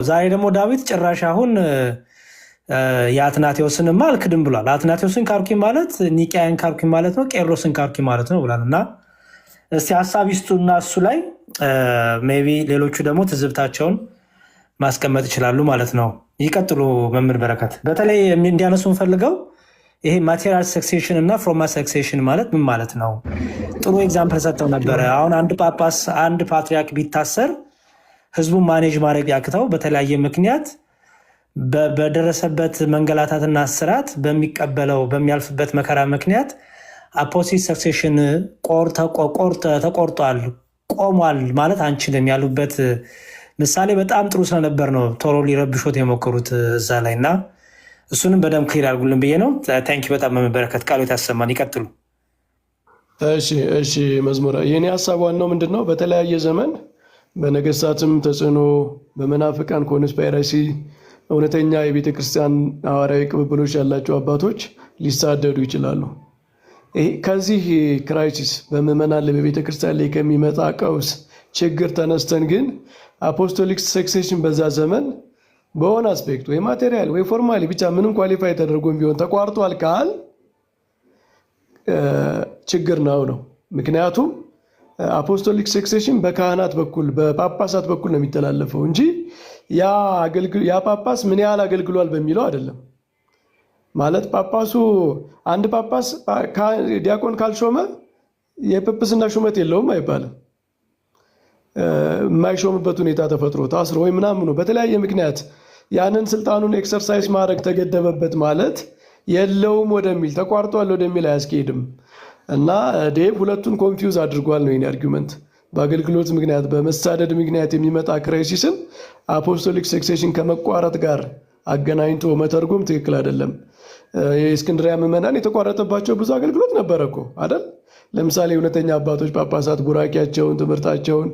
ዛሬ ደግሞ ዳዊት ጭራሽ አሁን የአትናቴዎስንማ አልክድም ብሏል። አትናቴዎስን ካርኩኝ ማለት ኒቅያን ካርኩኝ ማለት ነው፣ ቄርሎስን ካርኩኝ ማለት ነው ብሏል። እና እስቲ ሀሳብ ይስጡና እሱ ላይ ሜይ ቢ ሌሎቹ ደግሞ ትዝብታቸውን ማስቀመጥ ይችላሉ ማለት ነው። ይቀጥሉ መምህር በረከት። በተለይ እንዲያነሱ እንፈልገው ይሄ ማቴሪያል ሰክሴሽን እና ፍሮማ ሰክሴሽን ማለት ምን ማለት ነው? ጥሩ ኤግዛምፕል ሰጥተው ነበረ። አሁን አንድ ጳጳስ አንድ ፓትሪያርክ ቢታሰር ህዝቡን ማኔጅ ማድረግ ያቅተው በተለያየ ምክንያት በደረሰበት መንገላታትና ስርዓት በሚቀበለው በሚያልፍበት መከራ ምክንያት አፖሲት ሰክሴሽን ተቆርጧል፣ ቆሟል ማለት አንችልም ያሉበት ምሳሌ በጣም ጥሩ ስለነበር ነው ቶሎ ሊረብሾት የሞከሩት እዛ ላይ እና እሱንም በደንብ ክሊር አድርጉልን ብዬ ነው። ታንኪ በጣም መበረከት ቃሉ ያሰማን። ይቀጥሉ። እሺ መዝሙረ የኔ ሀሳብ ዋናው ምንድን ነው? በተለያየ ዘመን በነገስታትም ተጽዕኖ በመናፍቃን ኮንስፓይረሲ እውነተኛ የቤተ ክርስቲያን ሐዋርያዊ ቅብብሎች ያላቸው አባቶች ሊሳደዱ ይችላሉ። ከዚህ ክራይሲስ በምዕመናን ላይ በቤተ ክርስቲያን ላይ ከሚመጣ ቀውስ ችግር ተነስተን ግን አፖስቶሊክ ሰክሴሽን በዛ ዘመን በሆነ አስፔክት ወይ ማቴሪያል ወይ ፎርማሊ ብቻ ምንም ኳሊፋይ ተደርጎም ቢሆን ተቋርጧል ካል ችግር ነው። ምክንያቱም አፖስቶሊክ ሰክሴሽን በካህናት በኩል በጳጳሳት በኩል ነው የሚተላለፈው እንጂ ያ ጳጳስ ምን ያህል አገልግሏል በሚለው አይደለም። ማለት ጳጳሱ አንድ ጳጳስ ዲያቆን ካልሾመ የጵጵስና ሹመት የለውም አይባልም። የማይሾምበት ሁኔታ ተፈጥሮ ታስሮ ወይ ምናምኑ በተለያየ ምክንያት ያንን ስልጣኑን ኤክሰርሳይዝ ማድረግ ተገደበበት ማለት የለውም ወደሚል ተቋርጧል ወደሚል አያስኬድም። እና ዴቭ ሁለቱን ኮንፊውዝ አድርጓል ነው የኔ አርጊመንት። በአገልግሎት ምክንያት በመሳደድ ምክንያት የሚመጣ ክራይሲስን አፖስቶሊክ ሰክሴሽን ከመቋረጥ ጋር አገናኝቶ መተርጎም ትክክል አይደለም። የእስክንድርያ ምዕመናን የተቋረጠባቸው ብዙ አገልግሎት ነበረ እኮ አይደል? ለምሳሌ እውነተኛ አባቶች ጳጳሳት ቡራኪያቸውን ትምህርታቸውን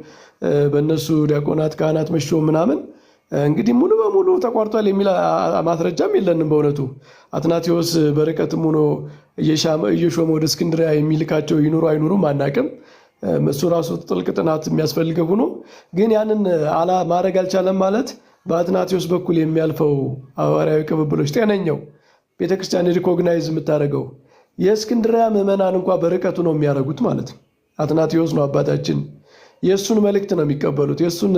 በእነሱ ዲያቆናት ካህናት መሾም ምናምን እንግዲህ ሙሉ በሙሉ ተቋርጧል የሚል ማስረጃም የለንም። በእውነቱ አትናቴዎስ በርቀትም ሆኖ እየሾመ ወደ እስክንድርያ የሚልካቸው ይኑሩ አይኑሩም አናቅም። እሱ ራሱ ጥልቅ ጥናት የሚያስፈልገው ሆኖ ግን ያንን ማድረግ አልቻለም ማለት በአትናቴዎስ በኩል የሚያልፈው ሐዋርያዊ ቅብብሎች ጤነኛው ቤተክርስቲያን ሪኮግናይዝ የምታደርገው የእስክንድርያ ምዕመናን እንኳ በርቀቱ ነው የሚያደርጉት ማለት ነው። አትናቴዎስ ነው አባታችን፣ የእሱን መልእክት ነው የሚቀበሉት፣ የእሱን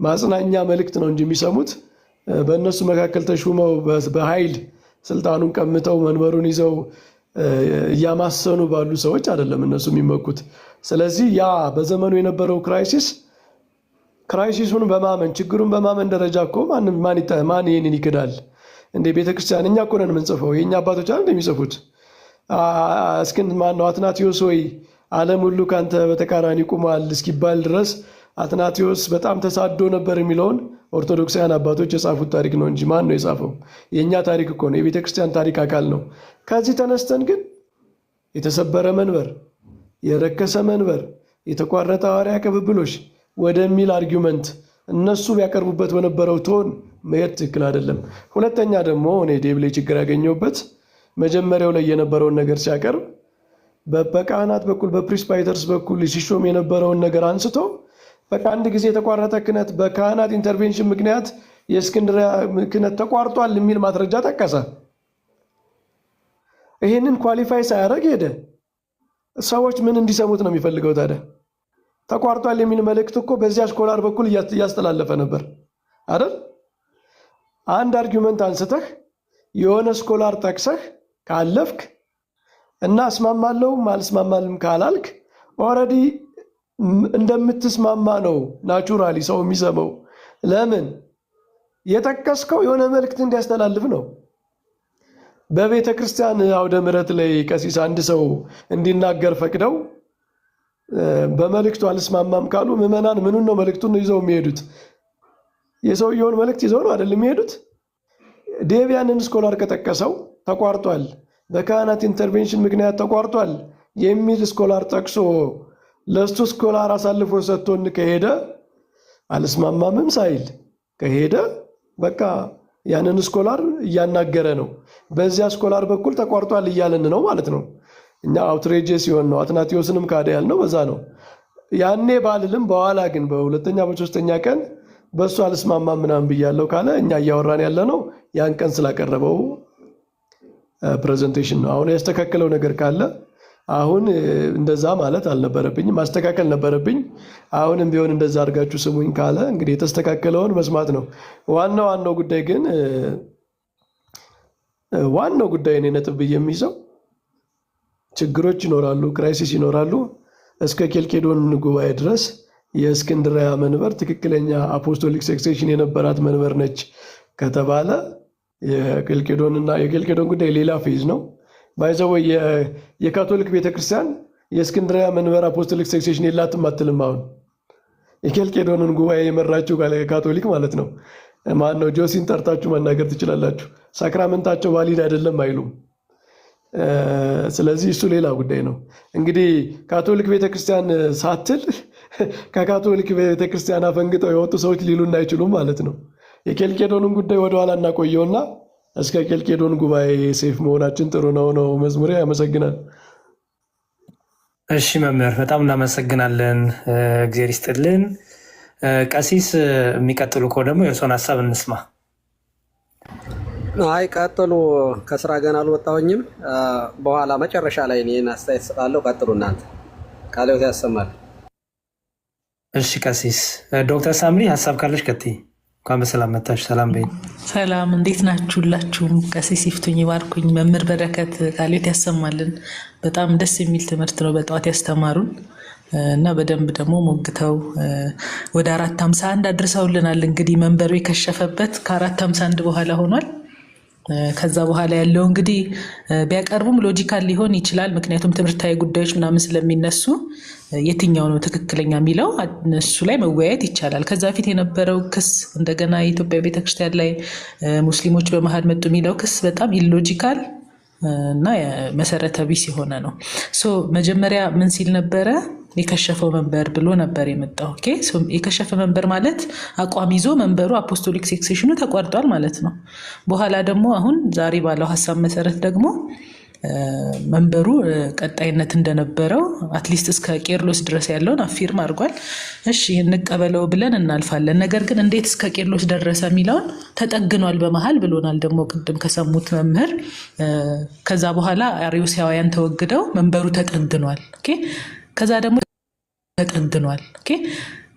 ማጽናኛ መልእክት ነው እንጂ የሚሰሙት በእነሱ መካከል ተሹመው በኃይል ስልጣኑን ቀምተው መንበሩን ይዘው እያማሰኑ ባሉ ሰዎች አይደለም እነሱ የሚመኩት። ስለዚህ ያ በዘመኑ የነበረው ክራይሲሱን በማመን ችግሩን በማመን ደረጃ እኮ ማን ይህንን ይክዳል እንደ ቤተክርስቲያን? እኛ እኮ ነን የምንጽፈው፣ የእኛ አባቶች አይደል የሚጽፉት። ማነው አትናቴዎስ ወይ ዓለም ሁሉ ካንተ በተቃራኒ ቁሟል እስኪባል ድረስ አትናቴዎስ በጣም ተሳዶ ነበር የሚለውን ኦርቶዶክሳውያን አባቶች የጻፉት ታሪክ ነው እንጂ ማን ነው የጻፈው? የእኛ ታሪክ እኮ ነው፣ የቤተ ክርስቲያን ታሪክ አካል ነው። ከዚህ ተነስተን ግን የተሰበረ መንበር፣ የረከሰ መንበር፣ የተቋረጠ ሐዋርያ ቅብብሎች ወደሚል አርጊመንት እነሱ ቢያቀርቡበት በነበረው ቶን መሄድ ትክክል አይደለም። ሁለተኛ ደግሞ እኔ ዴብ ላይ ችግር ያገኘሁበት መጀመሪያው ላይ የነበረውን ነገር ሲያቀርብ በካህናት በኩል በፕሪስፓይተርስ በኩል ሲሾም የነበረውን ነገር አንስቶ በቃ አንድ ጊዜ የተቋረጠ ክህነት በካህናት ኢንተርቬንሽን ምክንያት የእስክንድርያ ክህነት ተቋርጧል የሚል ማስረጃ ጠቀሰ። ይህንን ኳሊፋይ ሳያደርግ ሄደ። ሰዎች ምን እንዲሰሙት ነው የሚፈልገው ታዲያ? ተቋርጧል የሚል መልእክት እኮ በዚያ ስኮላር በኩል እያስተላለፈ ነበር አይደል? አንድ አርጊመንት አንስተህ የሆነ ስኮላር ጠቅሰህ ካለፍክ እና እስማማለሁም አልስማማልም ካላልክ ኦልሬዲ እንደምትስማማ ነው ናቹራሊ ሰው የሚሰማው። ለምን? የጠቀስከው የሆነ መልእክት እንዲያስተላልፍ ነው። በቤተ ክርስቲያን አውደ ምሕረት ላይ ቀሲስ አንድ ሰው እንዲናገር ፈቅደው በመልእክቱ አልስማማም ካሉ ምዕመናን ምኑን ነው መልእክቱን ይዘው የሚሄዱት? የሰውየውን መልእክት ይዘው ነው አይደል የሚሄዱት? ዴቪያንን ስኮላር ከጠቀሰው ተቋርጧል፣ በካህናት ኢንተርቬንሽን ምክንያት ተቋርጧል የሚል ስኮላር ጠቅሶ ለስቱ ስኮላር አሳልፎ ሰጥቶን ከሄደ አልስማማምም ሳይል ከሄደ በቃ ያንን ስኮላር እያናገረ ነው። በዚያ ስኮላር በኩል ተቋርጧል እያለን ነው ማለት ነው። እኛ አውትሬጅ ሲሆን ነው አትናቴዎስንም ካደ ያልነው በዛ ነው። ያኔ ባልልም በኋላ ግን በሁለተኛ በሶስተኛ ቀን በእሱ አልስማማም ምናምን ብያለሁ ካለ እኛ እያወራን ያለ ነው ያን ቀን ስላቀረበው ፕሬዘንቴሽን ነው። አሁን ያስተካከለው ነገር ካለ አሁን እንደዛ ማለት አልነበረብኝም፣ ማስተካከል ነበረብኝ። አሁንም ቢሆን እንደዛ አድርጋችሁ ስሙኝ ካለ እንግዲህ የተስተካከለውን መስማት ነው። ዋናው ጉዳይ ግን ዋናው ጉዳይ እኔ ነጥብ ብዬ የሚይዘው ችግሮች ይኖራሉ፣ ክራይሲስ ይኖራሉ። እስከ ኬልቄዶን ጉባኤ ድረስ የእስክንድርያ መንበር ትክክለኛ አፖስቶሊክ ሰክሴሽን የነበራት መንበር ነች ከተባለ የኬልቄዶን ጉዳይ ሌላ ፌዝ ነው። ባይዘው የካቶሊክ ቤተክርስቲያን የእስክንድርያ መንበር አፖስቶሊክ ሰክሴሽን የላትም አትልም። አሁን የኬልቄዶንን ጉባኤ የመራችው ካቶሊክ ማለት ነው። ማን ነው? ጆሲን ጠርታችሁ መናገር ትችላላችሁ። ሳክራመንታቸው ቫሊድ አይደለም አይሉም። ስለዚህ እሱ ሌላ ጉዳይ ነው። እንግዲህ ካቶሊክ ቤተክርስቲያን ሳትል ከካቶሊክ ቤተክርስቲያን አፈንግጠው የወጡ ሰዎች ሊሉን አይችሉም ማለት ነው። የኬልቄዶንን ጉዳይ ወደኋላ እናቆየውና እስከ ኬልቄዶን ጉባኤ ሴፍ መሆናችን ጥሩ ነው መዝሙሬ። ያመሰግናል። እሺ መምህር በጣም እናመሰግናለን። እግዚአብሔር ይስጥልን። ቀሲስ የሚቀጥሉ ከሆነ ደግሞ የእርሶን ሀሳብ እንስማ። አይ ቀጥሉ። ከስራ ገና አልወጣሁኝም። በኋላ መጨረሻ ላይ እኔን አስተያየት እሰጣለሁ። ቀጥሉ እናንተ። ቃለ ሕይወት ያሰማል። እሺ ቀሲስ ዶክተር ሳምሪ ሀሳብ ካለሽ ቀጥይ። እንኳን በሰላም መጣሽ። ሰላም በይ። ሰላም፣ እንዴት ናችሁ ሁላችሁም? ቀሲስ ይፍቱኝ ይባርኩኝ። መምህር በረከት ቃለ ሕይወት ያሰማልን። በጣም ደስ የሚል ትምህርት ነው በጠዋት ያስተማሩን እና በደንብ ደግሞ ሞግተው ወደ 451 አድርሰውልናል። እንግዲህ መንበሩ የከሸፈበት ከ451 በኋላ ሆኗል። ከዛ በኋላ ያለው እንግዲህ ቢያቀርቡም ሎጂካል ሊሆን ይችላል። ምክንያቱም ትምህርታዊ ጉዳዮች ምናምን ስለሚነሱ የትኛው ነው ትክክለኛ የሚለው እሱ ላይ መወያየት ይቻላል። ከዛ በፊት የነበረው ክስ እንደገና የኢትዮጵያ ቤተክርስቲያን ላይ ሙስሊሞች በመሀል መጡ የሚለው ክስ በጣም ኢሎጂካል እና መሰረተ ቢስ የሆነ ነው። መጀመሪያ ምን ሲል ነበረ? የከሸፈው መንበር ብሎ ነበር የመጣው። የከሸፈ መንበር ማለት አቋም ይዞ መንበሩ አፖስቶሊክ ሰክሴሽኑ ተቋርጧል ማለት ነው። በኋላ ደግሞ አሁን ዛሬ ባለው ሀሳብ መሰረት ደግሞ መንበሩ ቀጣይነት እንደነበረው አትሊስት እስከ ቄርሎስ ድረስ ያለውን አፊርም አድርጓል። እሺ እንቀበለው ብለን እናልፋለን። ነገር ግን እንዴት እስከ ቄርሎስ ደረሰ የሚለውን ተጠግኗል በመሃል ብሎናል። ደግሞ ቅድም ከሰሙት መምህር ከዛ በኋላ አርዮሳውያን ተወግደው መንበሩ ተጠግኗል። ከዛ ደግሞ ተጠግኗል።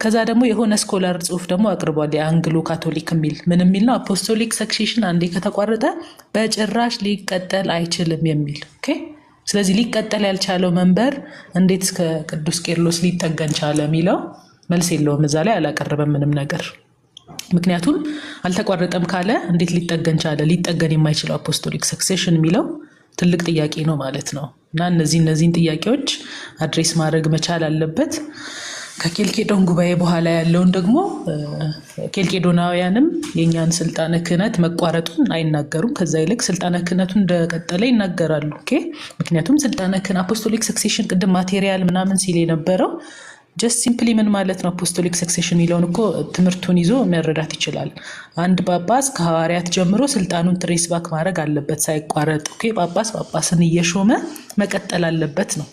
ከዛ ደግሞ የሆነ ስኮላር ጽሁፍ ደግሞ አቅርቧል። የአንግሎ ካቶሊክ ምን የሚል ነው? አፖስቶሊክ ሰክሴሽን አንዴ ከተቋረጠ በጭራሽ ሊቀጠል አይችልም የሚል። ስለዚህ ሊቀጠል ያልቻለው መንበር እንዴት እስከ ቅዱስ ቄርሎስ ሊጠገን ቻለ የሚለው መልስ የለውም። እዛ ላይ አላቀረበም ምንም ነገር። ምክንያቱም አልተቋረጠም ካለ እንዴት ሊጠገን ቻለ? ሊጠገን የማይችለው አፖስቶሊክ ሰክሴሽን የሚለው ትልቅ ጥያቄ ነው ማለት ነው። እና እነዚህን ጥያቄዎች አድሬስ ማድረግ መቻል አለበት። ከኬልቄዶን ጉባኤ በኋላ ያለውን ደግሞ ኬልቄዶናውያንም የእኛን ስልጣነ ክህነት መቋረጡን አይናገሩም። ከዛ ይልቅ ስልጣነ ክህነቱን እንደቀጠለ ይናገራሉ። ምክንያቱም ስልጣነ ክህነት አፖስቶሊክ ሰክሴሽን ቅድም ማቴሪያል ምናምን ሲል የነበረው ጀስት ሲምፕሊ ምን ማለት ነው? አፖስቶሊክ ሰክሴሽን የሚለውን እኮ ትምህርቱን ይዞ መረዳት ይችላል። አንድ ጳጳስ ከሐዋርያት ጀምሮ ስልጣኑን ትሬስ ባክ ማድረግ አለበት ሳይቋረጥ። ጳጳስን እየሾመ መቀጠል አለበት ነው።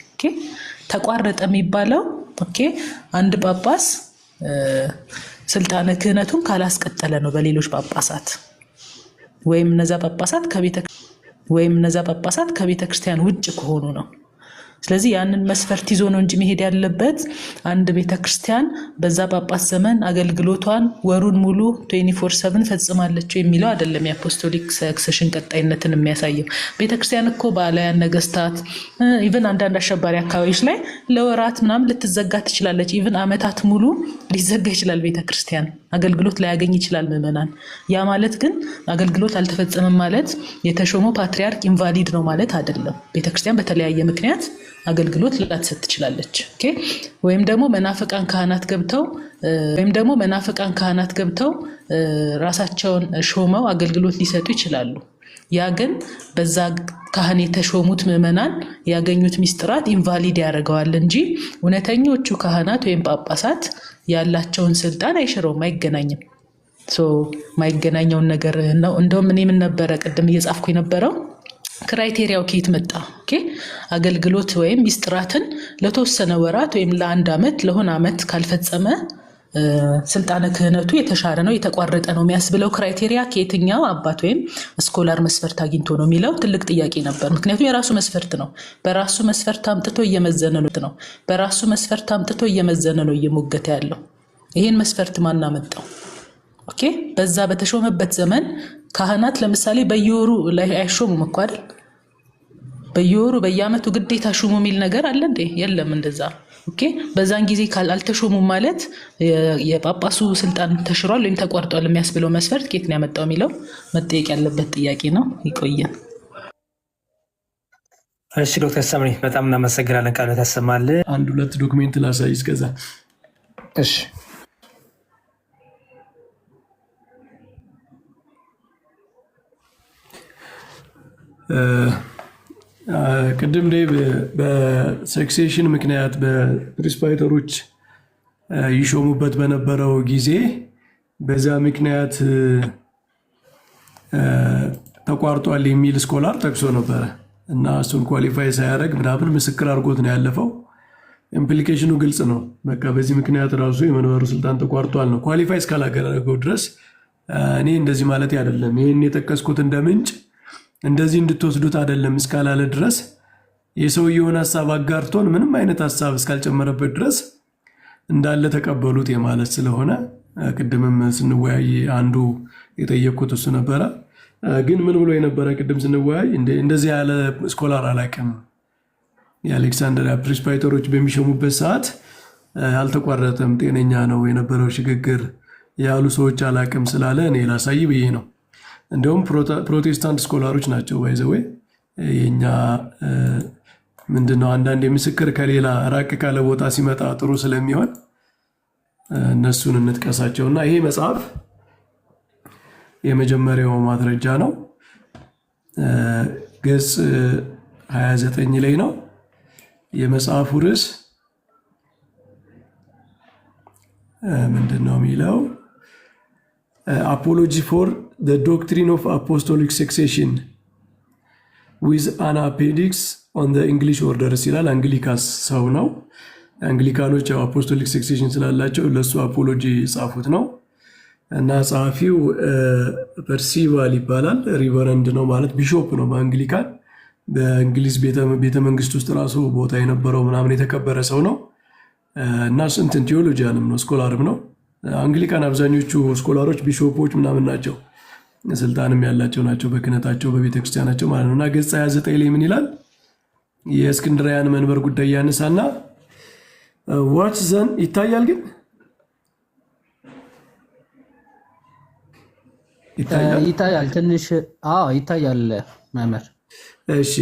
ተቋረጠ የሚባለው አንድ ጳጳስ ስልጣነ ክህነቱን ካላስቀጠለ ነው በሌሎች ጳጳሳት ወይም እነዛ ጳጳሳት ከቤተ ክርስቲያን ውጭ ከሆኑ ነው። ስለዚህ ያንን መስፈርት ይዞ ነው እንጂ መሄድ ያለበት አንድ ቤተክርስቲያን በዛ ጳጳስ ዘመን አገልግሎቷን ወሩን ሙሉ 24/7 ፈጽማለች የሚለው አይደለም። የአፖስቶሊክ ሰክሴሽን ቀጣይነትን የሚያሳየው ቤተክርስቲያን እኮ ባላያን ነገስታት ኢቭን አንዳንድ አሸባሪ አካባቢዎች ላይ ለወራት ምናምን ልትዘጋ ትችላለች። ኢቭን አመታት ሙሉ ሊዘጋ ይችላል ቤተክርስቲያን፣ አገልግሎት ላይ ያገኝ ይችላል ምዕመናን። ያ ማለት ግን አገልግሎት አልተፈጸመም ማለት የተሾመው ፓትሪያርክ ኢንቫሊድ ነው ማለት አይደለም። ቤተክርስቲያን በተለያየ ምክንያት አገልግሎት ላትሰጥ ትችላለች። ወይም ደግሞ መናፍቃን ካህናት ገብተው ራሳቸውን ሾመው አገልግሎት ሊሰጡ ይችላሉ። ያ ግን በዛ ካህን የተሾሙት ምዕመናን ያገኙት ሚስጥራት ኢንቫሊድ ያደርገዋል እንጂ እውነተኞቹ ካህናት ወይም ጳጳሳት ያላቸውን ስልጣን አይሽረውም፣ አይገናኝም። ማይገናኘውን ነገር ነው። እንደውም እኔ ምን ነበረ ቅድም እየጻፍኩ የነበረው ክራይቴሪያው ከየት መጣ? አገልግሎት ወይም ሚስጥራትን ለተወሰነ ወራት ወይም ለአንድ ዓመት ለሆነ ዓመት ካልፈጸመ ስልጣነ ክህነቱ የተሻረ ነው የተቋረጠ ነው የሚያስብለው ክራይቴሪያ ከየትኛው አባት ወይም ስኮላር መስፈርት አግኝቶ ነው የሚለው ትልቅ ጥያቄ ነበር። ምክንያቱም የራሱ መስፈርት ነው። በራሱ መስፈርት አምጥቶ እየመዘነ ነው። በራሱ መስፈርት አምጥቶ እየመዘነ ነው እየሞገተ ያለው። ይህን መስፈርት ማን አመጣው? ኦኬ። በዛ በተሾመበት ዘመን ካህናት ለምሳሌ በየወሩ ላይ አይሾሙም እኮ አይደል? በየወሩ በየአመቱ ግዴታ ሹሙ የሚል ነገር አለ እንዴ? የለም እንደዛ። ኦኬ። በዛን ጊዜ ካልተሾሙ ማለት የጳጳሱ ስልጣን ተሽሯል ወይም ተቋርጧል የሚያስብለው መስፈርት ከየት ነው ያመጣው የሚለው መጠየቅ ያለበት ጥያቄ ነው። ይቆየን። እሺ ዶክተር ሰምሪ በጣም እናመሰግናለን። ቃል ታሰማልን። አንድ ሁለት ዶክሜንት ላሳይ እስከዛ። እሺ ቅድም ላይ በሰክሴሽን ምክንያት በፕሪስፓይተሮች ይሾሙበት በነበረው ጊዜ በዛ ምክንያት ተቋርጧል የሚል ስኮላር ጠቅሶ ነበረ እና እሱን ኳሊፋይ ሳያደርግ ምናምን ምስክር አድርጎት ነው ያለፈው። ኢምፕሊኬሽኑ ግልጽ ነው። በቃ በዚህ ምክንያት ራሱ የመንበሩ ስልጣን ተቋርጧል ነው። ኳሊፋይ እስካላደረገው ድረስ እኔ እንደዚህ ማለት አይደለም ይህን የጠቀስኩት እንደ ምንጭ እንደዚህ እንድትወስዱት አይደለም እስካላለ ድረስ የሰውየውን ሐሳብ አጋርቶን ምንም አይነት ሐሳብ እስካልጨመረበት ድረስ እንዳለ ተቀበሉት የማለት ስለሆነ ቅድምም ስንወያይ አንዱ የጠየቅኩት እሱ ነበረ። ግን ምን ብሎ የነበረ ቅድም ስንወያይ እንደዚህ ያለ ስኮላር አላውቅም፣ የአሌክሳንድሪያ ፕሪስፓይተሮች በሚሾሙበት ሰዓት አልተቋረጠም፣ ጤነኛ ነው የነበረው ሽግግር ያሉ ሰዎች አላውቅም ስላለ እኔ ላሳይ ብዬ ነው። እንደውም ፕሮቴስታንት ስኮላሮች ናቸው ባይዘወይ የኛ ምንድነው አንዳንድ የምስክር ከሌላ ራቅ ካለ ቦታ ሲመጣ ጥሩ ስለሚሆን እነሱን እንጥቀሳቸውና ይሄ መጽሐፍ የመጀመሪያው ማስረጃ ነው። ገጽ 29 ላይ ነው። የመጽሐፉ ርዕስ ምንድነው የሚለው? አፖሎጂ ፎር the doctrine of apostolic succession with an appendix on the English orders ይላል። አንግሊካስ ሰው ነው። አንግሊካኖች አፖስቶሊክ ሰክሴሽን ስላላቸው ለሱ አፖሎጂ ጻፉት ነው እና ጸሐፊው ፐርሲቫል ይባላል። ሪቨረንድ ነው ማለት ቢሾፕ ነው በአንግሊካን። በእንግሊዝ ቤተ መንግስት ውስጥ ራሱ ቦታ የነበረው ምናምን የተከበረ ሰው ነው እና ስንትን ቴዎሎጂያንም ነው ስኮላርም ነው። አንግሊካን አብዛኞቹ ስኮላሮች ቢሾፖች ምናምን ናቸው፣ ስልጣንም ያላቸው ናቸው በክህነታቸው በቤተክርስቲያናቸው ማለት ነው። እና ገጽ 29 ላይ ምን ይላል? የእስክንድርያን መንበር ጉዳይ ያነሳና ዋች ዘን ይታያል፣ ግን ይታያል ትንሽ ይታያል መምህር። እሺ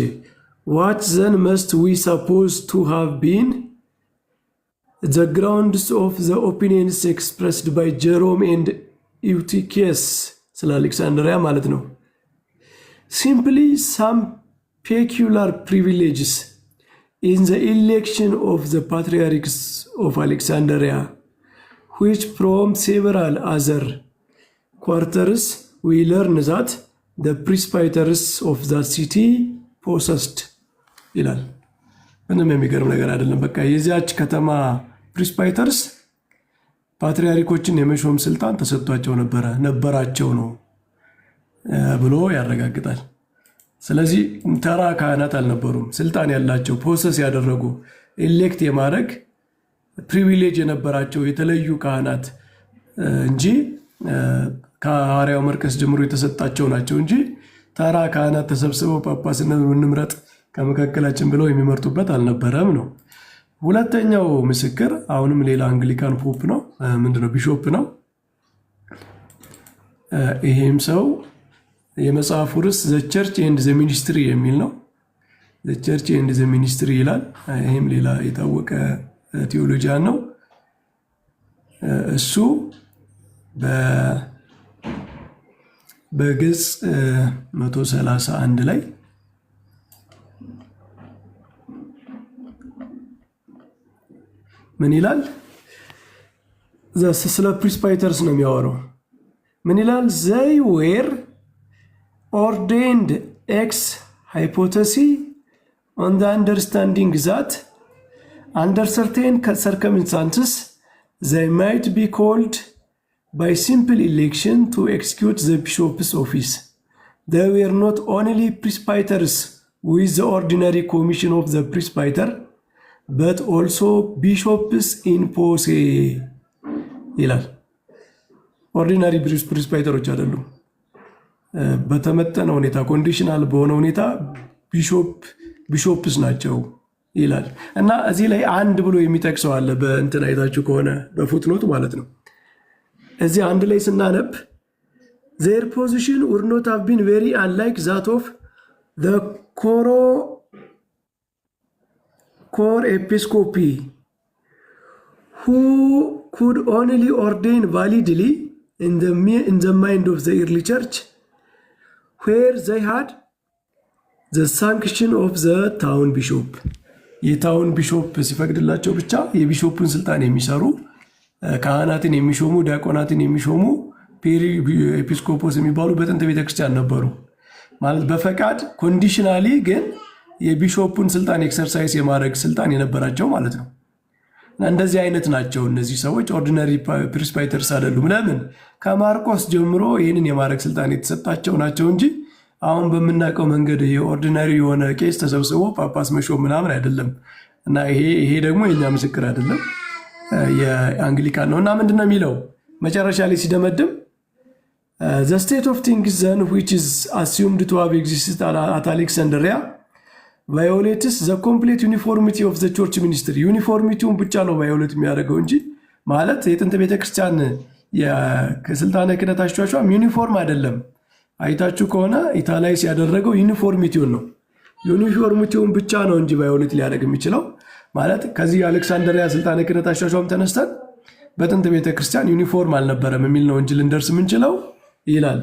ዋች ዘን መስት ዊ ሰፖዝ ቱ ሃቭ ቢን the grounds of the opinions expressed by Jerome and Eutychius ስለ አሌክሳንድሪያ ማለት ነው። simply some peculiar privileges in the election of the patriarchs of Alexandria, which from several other quarters we learn that the presbyters of the city possessed ይላል። ምንም የሚገርም ነገር አይደለም። በቃ የዚያች ከተማ ፕሪስፓይተርስ ፓትሪያርኮችን የመሾም ስልጣን ተሰጥቷቸው ነበራቸው ነው ብሎ ያረጋግጣል። ስለዚህ ተራ ካህናት አልነበሩም፣ ስልጣን ያላቸው ፖሰስ ያደረጉ ኤሌክት የማድረግ ፕሪቪሌጅ የነበራቸው የተለዩ ካህናት እንጂ ከሐዋርያው መርቆስ ጀምሮ የተሰጣቸው ናቸው እንጂ ተራ ካህናት ተሰብስበው ጳጳስነት እንምረጥ ከመካከላችን ብለው የሚመርጡበት አልነበረም ነው። ሁለተኛው ምስክር አሁንም ሌላ አንግሊካን ፖፕ ነው፣ ምንድነው ቢሾፕ ነው። ይሄም ሰው የመጽሐፉ ርዕስ ዘ ቸርች ኤንድ ዘ ሚኒስትሪ የሚል ነው። ዘ ቸርች ኤንድ ዘ ሚኒስትሪ ይላል። ይህም ሌላ የታወቀ ቴዎሎጂያን ነው። እሱ በገጽ 131 ላይ ምን ይላል? ስለ ፕሪስፓይተርስ ነው የሚያወራው። ምን ይላል? ዘይ ዌር ኦርዴንድ ኤክስ ሃይፖቴሲ ኦን ዘ አንደርስታንዲንግ ዛት አንደር ሰርቴን ሰርከምስታንስስ they might be called by simple election to execute the bishop's office. They were not only presbyters with the ordinary commission of the presbyter, but also bishops in posse ይላል። ኦርዲናሪ ፕሪስፓይተሮች አይደሉም። በተመጠነ ሁኔታ ኮንዲሽናል በሆነ ሁኔታ ቢሾፕስ ናቸው ይላል እና እዚህ ላይ አንድ ብሎ የሚጠቅሰው አለ። በእንትን አይታችሁ ከሆነ በፉትኖት ማለት ነው። እዚህ አንድ ላይ ስናነብ their position would not have been very unlike that of the core episcopi who could only ordain validly in the mind of the early church, where they had the sanction of the town bishop. የታውን ቢሾፕ ሲፈቅድላቸው ብቻ የቢሾፕን ስልጣን የሚሰሩ ካህናትን የሚሾሙ ዲያቆናትን የሚሾሙ ኤጲስቆጶስ የሚባሉ በጥንት ቤተክርስቲያን ነበሩ። ማለት በፈቃድ ኮንዲሽናሊ ግን የቢሾፑን ስልጣን ኤክሰርሳይዝ የማድረግ ስልጣን የነበራቸው ማለት ነው። እንደዚህ አይነት ናቸው እነዚህ ሰዎች። ኦርዲናሪ ፕሪስፓይተርስ አይደሉም። ለምን? ከማርቆስ ጀምሮ ይህንን የማድረግ ስልጣን የተሰጣቸው ናቸው እንጂ አሁን በምናውቀው መንገድ የኦርዲናሪ የሆነ ቄስ ተሰብስቦ ጳጳስ መሾም ምናምን አይደለም። እና ይሄ ደግሞ የኛ ምስክር አይደለም፣ የአንግሊካን ነው። እና ምንድነው የሚለው መጨረሻ ላይ ሲደመድም the state of things then which is assumed to have existed at Alexandria violates the complete uniformity of the church ministry. ዩኒፎርሚቲውን ብቻ ነው ቫዮሌት የሚያደርገው እንጂ ማለት የጥንት ቤተክርስቲያን የስልጣነ ክህነት አሿሿም ዩኒፎርም አይደለም። አይታችሁ ከሆነ ኢታላይስ ያደረገው ዩኒፎርሚቲውን ነው። ዩኒፎርሚቲውን ብቻ ነው እንጂ ቫዮሌት ሊያደርግ የሚችለው ማለት ከዚህ የአሌክሳንድሪያ ስልጣነ ክህነት አሿሿም ተነስተን በጥንት ቤተክርስቲያን ዩኒፎርም አልነበረም የሚል ነው እንጂ ልንደርስ የምንችለው ይላል።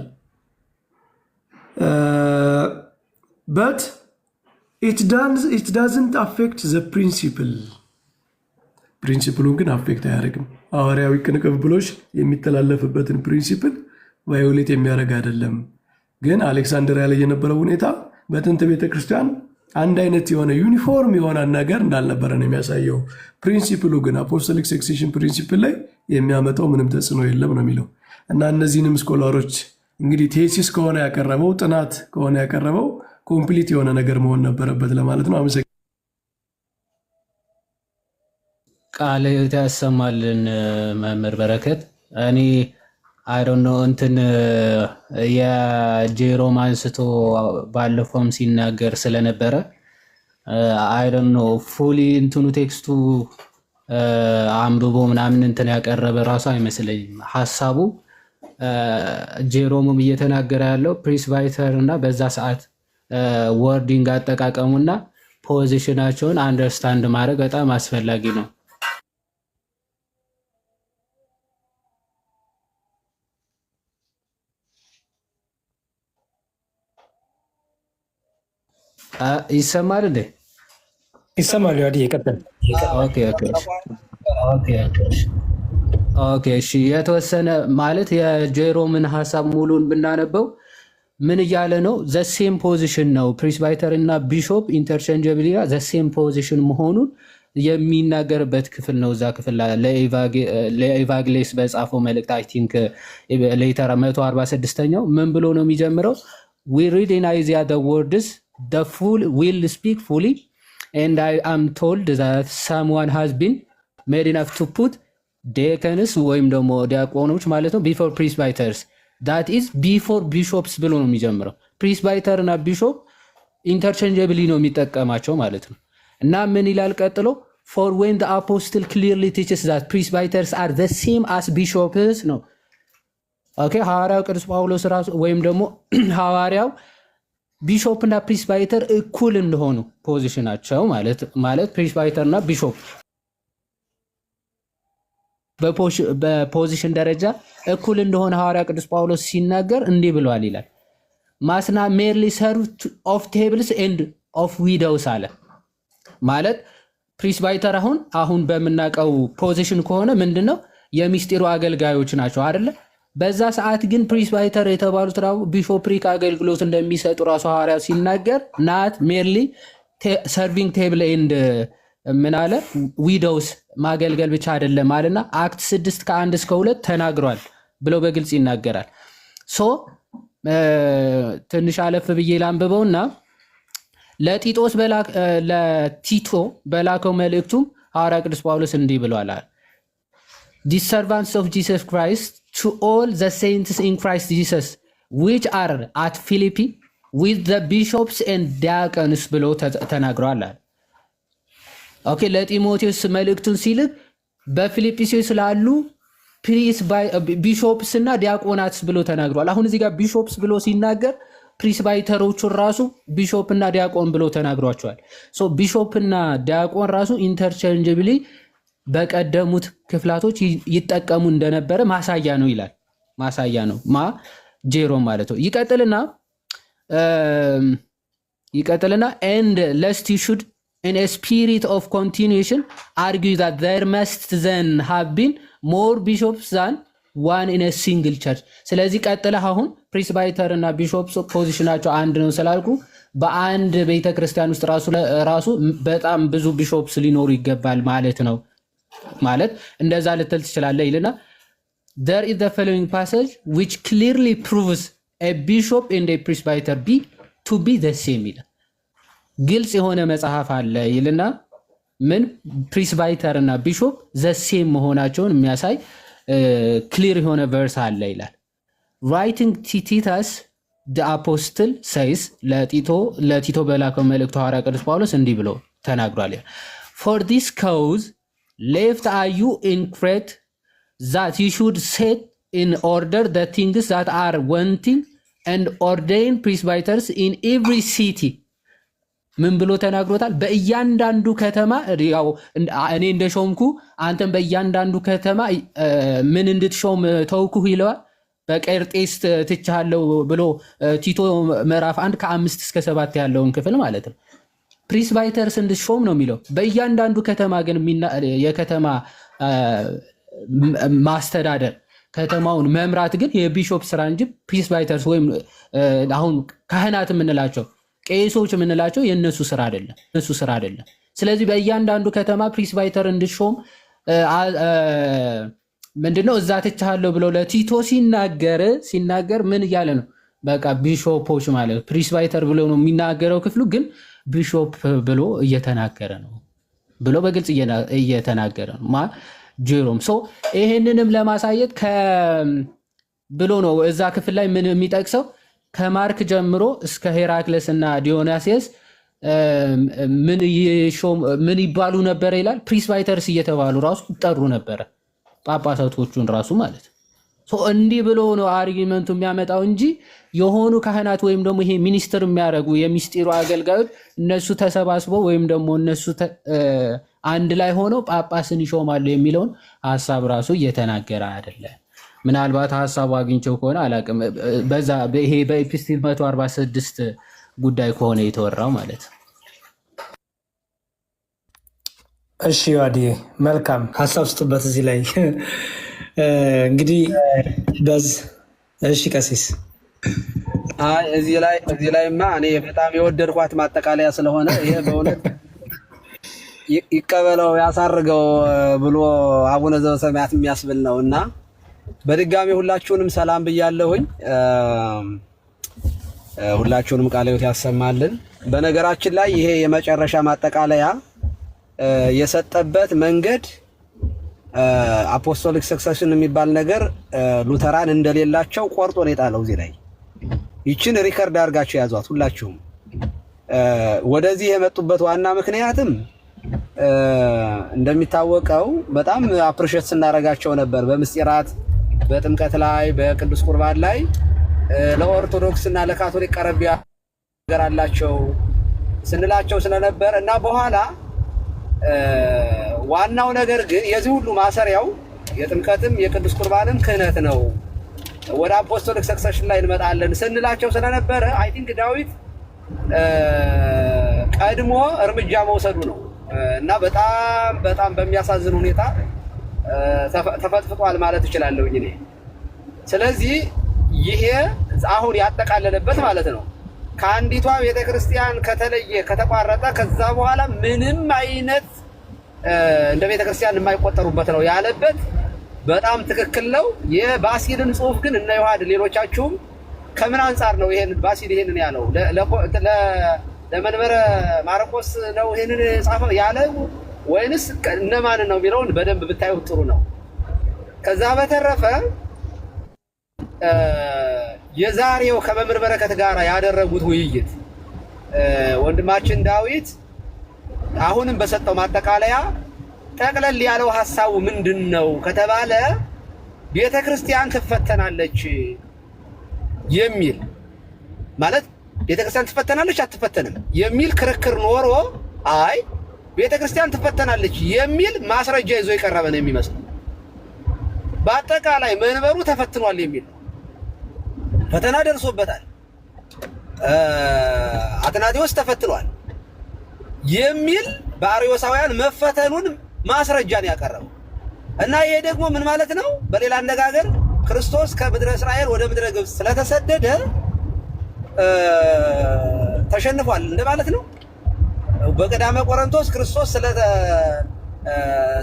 but it doesn't affect the principle. ፕሪንሲፕሉን ግን አፌክት አያደርግም። ሐዋርያዊ ቅንቅብብሎች የሚተላለፍበትን ፕሪንሲፕል ቫዮሌት የሚያደርግ አይደለም። ግን አሌክሳንድሪያ ላይ የነበረው ሁኔታ በጥንት ቤተክርስቲያን አንድ አይነት የሆነ ዩኒፎርም የሆነ ነገር እንዳልነበረ ነው የሚያሳየው። ፕሪንሲፕሉ ግን አፖስቶሊክ ሰክሴሽን ፕሪንሲፕል ላይ የሚያመጣው ምንም ተጽዕኖ የለም ነው የሚለው። እና እነዚህንም ስኮላሮች እንግዲህ ቴሲስ ከሆነ ያቀረበው ጥናት ከሆነ ያቀረበው ኮምፕሊት የሆነ ነገር መሆን ነበረበት ለማለት ነው። አመሰግናለሁ። ቃል ያሰማልን መምህር በረከት። እኔ አይዶንት ኖ እንትን የጄሮም አንስቶ ባለፈውም ሲናገር ስለነበረ አይዶንት ኖ ፉሊ እንትኑ ቴክስቱ አንብቦ ምናምን እንትን ያቀረበ ራሱ አይመስለኝም። ሐሳቡ ጄሮምም እየተናገረ ያለው ፕሪስባይተር እና በዛ ሰዓት ወርዲንግ አጠቃቀሙና ፖዚሽናቸውን አንደርስታንድ ማድረግ በጣም አስፈላጊ ነው። ይሰማል እንዴ? ይሰማል። ያዲ ይቀጥል። ኦኬ እሺ። የተወሰነ ማለት የጄሮምን ሐሳብ ሙሉን ብናነበው ምን እያለ ነው? ዘሴም ፖዚሽን ነው። ፕሪስባይተር እና ቢሾፕ ኢንተርቼንጀብሊ ዘሴም ፖዚሽን መሆኑን የሚናገርበት ክፍል ነው። እዛ ክፍል ለኤቫግሌስ በጻፈው መልእክት አይ ቲንክ ሌተር 146ኛው ምን ብሎ ነው የሚጀምረው? ዊ ሪድ ኢን አይዚያ ዘ ወርድስ the fool will speak fully and I am told that someone has been made enough to put deacons ወይም ደግሞ ዲያቆኖች ማለት ነው before presbyters, that is before bishops ብሎ ነው የሚጀምረው። ፕሪስባይተር እና ቢሾፕ ኢንተርቼንጀብሊ ነው የሚጠቀማቸው ማለት ነው። እና ምን ይላል ቀጥሎ? for when the apostle clearly teaches that presbyters are the same as bishops ነው። ኦኬ ሐዋርያው ቅዱስ ጳውሎስ ራሱ ወይም ደግሞ ሐዋርያው ቢሾፕ እና ፕሪስባይተር እኩል እንደሆኑ ፖዚሽናቸው ማለት ፕሪስባይተር እና ቢሾፕ በፖዚሽን ደረጃ እኩል እንደሆነ ሐዋርያ ቅዱስ ጳውሎስ ሲናገር እንዲህ ብሏል ይላል። ማስና ሜርሊ ሰርቭ ኦፍ ቴብልስ ኤንድ ኦፍ ዊዶውስ አለ። ማለት ፕሪስባይተር አሁን በምናውቀው ፖዚሽን ከሆነ ምንድነው የሚስጢሩ አገልጋዮች ናቸው አይደለ? በዛ ሰዓት ግን ፕሪስባይተር የተባሉት ቢሾፕሪክ አገልግሎት እንደሚሰጡ ራሱ ሐዋርያው ሲናገር ናት ሜርሊ ሰርቪንግ ቴብል ኤንድ ምን አለ? ዊዶውስ ማገልገል ብቻ አይደለም አለና አክት 6 ከ1 እስከ 2 ተናግሯል ብለው በግልጽ ይናገራል። ሶ ትንሽ አለፍ ብዬ ላንብበውና ለቲቶ በላከው መልእክቱም ሐዋርያ ቅዱስ ጳውሎስ እንዲህ ብሏል። These servants of Jesus Christ to all the saints in Christ Jesus which are at Philippi with the bishops and diaconus ብሎ ተናግሯል። ኦኬ ለጢሞቴዎስ መልእክቱን ሲልክ በፊልጵስዩስ ስላሉ ቢሾፕስ እና ዲያቆናትስ ብሎ ተናግሯል። አሁን እዚህ ጋር ቢሾፕስ ብሎ ሲናገር ፕሪስባይተሮቹን ራሱ ቢሾፕ እና ዲያቆን ብሎ ተናግሯቸዋል። ሶ ቢሾፕ እና ዲያቆን ራሱ ኢንተርቼንጅብሊ በቀደሙት ክፍላቶች ይጠቀሙ እንደነበረ ማሳያ ነው ይላል። ማሳያ ነው ጄሮም ማለት ነው። ይቀጥልና and lest you should in a spirit of continuation argue that there must then have been more bishops than one in a single church። ስለዚህ ቀጥለህ አሁን ፕሪስባይተር እና ቢሾፕስ ፖዚሽናቸው አንድ ነው ስላልኩ በአንድ ቤተክርስቲያን ውስጥ ራሱ በጣም ብዙ ቢሾፕስ ሊኖሩ ይገባል ማለት ነው። ማለት እንደዛ ልትል ትችላለህ ይልና there is the following passage which clearly proves a bishop and a presbyter to be the same ይላል። ግልጽ የሆነ መጽሐፍ አለ ይልና ምን ፕሪስባይተር እና ቢሾፕ ዘ ሴም መሆናቸውን የሚያሳይ ክሊር የሆነ ቨርስ አለ ይላል። writing Titus the apostle says ለቲቶ በላከው መልእክቱ ሐዋርያ ቅዱስ ጳውሎስ እንዲህ ብሎ ተናግሯል። for this cause left are you in Crete that you should set in order the things that are wanting and ordain presbyters in every city። ምን ብሎ ተናግሮታል? በእያንዳንዱ ከተማ ያው እኔ እንደሾምኩ አንተም በእያንዳንዱ ከተማ ምን እንድትሾም ተውኩህ ይለዋል። በቀርጤስ ትቻለው ብሎ ቲቶ ምዕራፍ 1 ከ5 እስከ 7 ያለውን ክፍል ማለት ነው። ፕሪስባይተርስ እንድትሾም ነው የሚለው። በእያንዳንዱ ከተማ ግን የከተማ ማስተዳደር ከተማውን መምራት ግን የቢሾፕ ስራ እንጂ ፕሪስባይተርስ ወይም አሁን ካህናት የምንላቸው ቄሶች የምንላቸው የነሱ ስራ አይደለም። ስለዚህ በእያንዳንዱ ከተማ ፕሪስባይተር እንድትሾም ምንድነው እዛ ትቻለሁ ብሎ ለቲቶ ሲናገር ምን እያለ ነው? በቃ ቢሾፖች ማለት ፕሪስባይተር ብሎ ነው የሚናገረው። ክፍሉ ግን ቢሾፕ ብሎ እየተናገረ ነው ብሎ በግልጽ እየተናገረ ነው ጄሮም። ሶ ይሄንንም ለማሳየት ብሎ ነው እዛ ክፍል ላይ ምን የሚጠቅሰው ከማርክ ጀምሮ እስከ ሄራክለስ እና ዲዮናሲየስ ምን ይባሉ ነበር ይላል። ፕሪስባይተርስ እየተባሉ ራሱ ይጠሩ ነበረ፣ ጳጳሳቶቹን ራሱ ማለት ነው። እንዲህ ብሎ ነው አርጊመንቱ የሚያመጣው እንጂ የሆኑ ካህናት ወይም ደግሞ ይሄ ሚኒስትር የሚያደርጉ የሚስጢሩ አገልጋዮች እነሱ ተሰባስበው ወይም ደግሞ እነሱ አንድ ላይ ሆነው ጳጳስን ይሾማሉ የሚለውን ሀሳብ ራሱ እየተናገረ አይደለም። ምናልባት ሀሳቡ አግኝቸው ከሆነ አላቅም። ይሄ በኤፒስቲል 146 ጉዳይ ከሆነ የተወራው ማለት ነው። እሺ ዋዲ መልካም ሀሳብ ስጡበት እዚህ ላይ እንግዲህ እሺ ቀሲስ እዚህ ላይማ እኔ በጣም የወደድኳት ማጠቃለያ ስለሆነ ይሄ በእውነት ይቀበለው ያሳርገው ብሎ አቡነ ዘበሰማያት የሚያስብል ነው እና በድጋሚ ሁላችሁንም ሰላም ብያለሁኝ። ሁላችሁንም ቃለ ሕይወት ያሰማልን። በነገራችን ላይ ይሄ የመጨረሻ ማጠቃለያ የሰጠበት መንገድ አፖስቶሊክ ሰክሰሽን የሚባል ነገር ሉተራን እንደሌላቸው ቆርጦ ነው የጣለው። እዚህ ላይ ይችን ሪከርድ አድርጋችሁ ያዟት ሁላችሁም። ወደዚህ የመጡበት ዋና ምክንያትም እንደሚታወቀው በጣም አፕሪሼት ስናደርጋቸው ነበር በምስጢራት በጥምቀት ላይ በቅዱስ ቁርባን ላይ ለኦርቶዶክስ እና ለካቶሊክ ቀረብ ያገር አላቸው ስንላቸው ስለነበር እና በኋላ ዋናው ነገር ግን የዚህ ሁሉ ማሰሪያው የጥምቀትም የቅዱስ ቁርባንም ክህነት ነው። ወደ አፖስቶሊክ ሰክሰሽን ላይ እንመጣለን ስንላቸው ስለነበረ አይ ቲንክ ዳዊት ቀድሞ እርምጃ መውሰዱ ነው እና በጣም በሚያሳዝን ሁኔታ ተፈጥፍጧል ማለት እችላለሁ እኔ። ስለዚህ ይሄ አሁን ያጠቃለለበት ማለት ነው ከአንዲቷ ቤተክርስቲያን ከተለየ ከተቋረጠ ከዛ በኋላ ምንም አይነት እንደ ቤተክርስቲያን የማይቆጠሩበት ነው ያለበት በጣም ትክክል ነው። የባሲልን ጽሑፍ ግን እነ ዮሐድ ሌሎቻችሁም ከምን አንጻር ነው ይሄን ባሲል ይሄንን ያለው? ለመንበረ ማርቆስ ነው ይሄንን ጻፈው ያለው ወይንስ እነማን ነው የሚለውን በደንብ ብታዩት ጥሩ ነው። ከዛ በተረፈ የዛሬው ከመምህር በረከት ጋር ያደረጉት ውይይት ወንድማችን ዳዊት አሁንም በሰጠው ማጠቃለያ ጠቅለል ያለው ሐሳቡ ምንድነው ከተባለ ቤተክርስቲያን ትፈተናለች የሚል ማለት ቤተክርስቲያን ትፈተናለች አትፈተንም የሚል ክርክር ኖሮ አይ ቤተክርስቲያን ትፈተናለች የሚል ማስረጃ ይዞ የቀረበ ነው የሚመስለው። በአጠቃላይ መንበሩ ተፈትኗል የሚል ፈተና ደርሶበታል፣ አትናቴዎስ ተፈትኗል የሚል በአርዮሳውያን መፈተኑን ማስረጃን ያቀረበው እና ይሄ ደግሞ ምን ማለት ነው? በሌላ አነጋገር ክርስቶስ ከምድረ እስራኤል ወደ ምድረ ግብፅ ስለተሰደደ ተሸንፏል እንደማለት ነው። በቀዳመ ቆሮንቶስ ክርስቶስ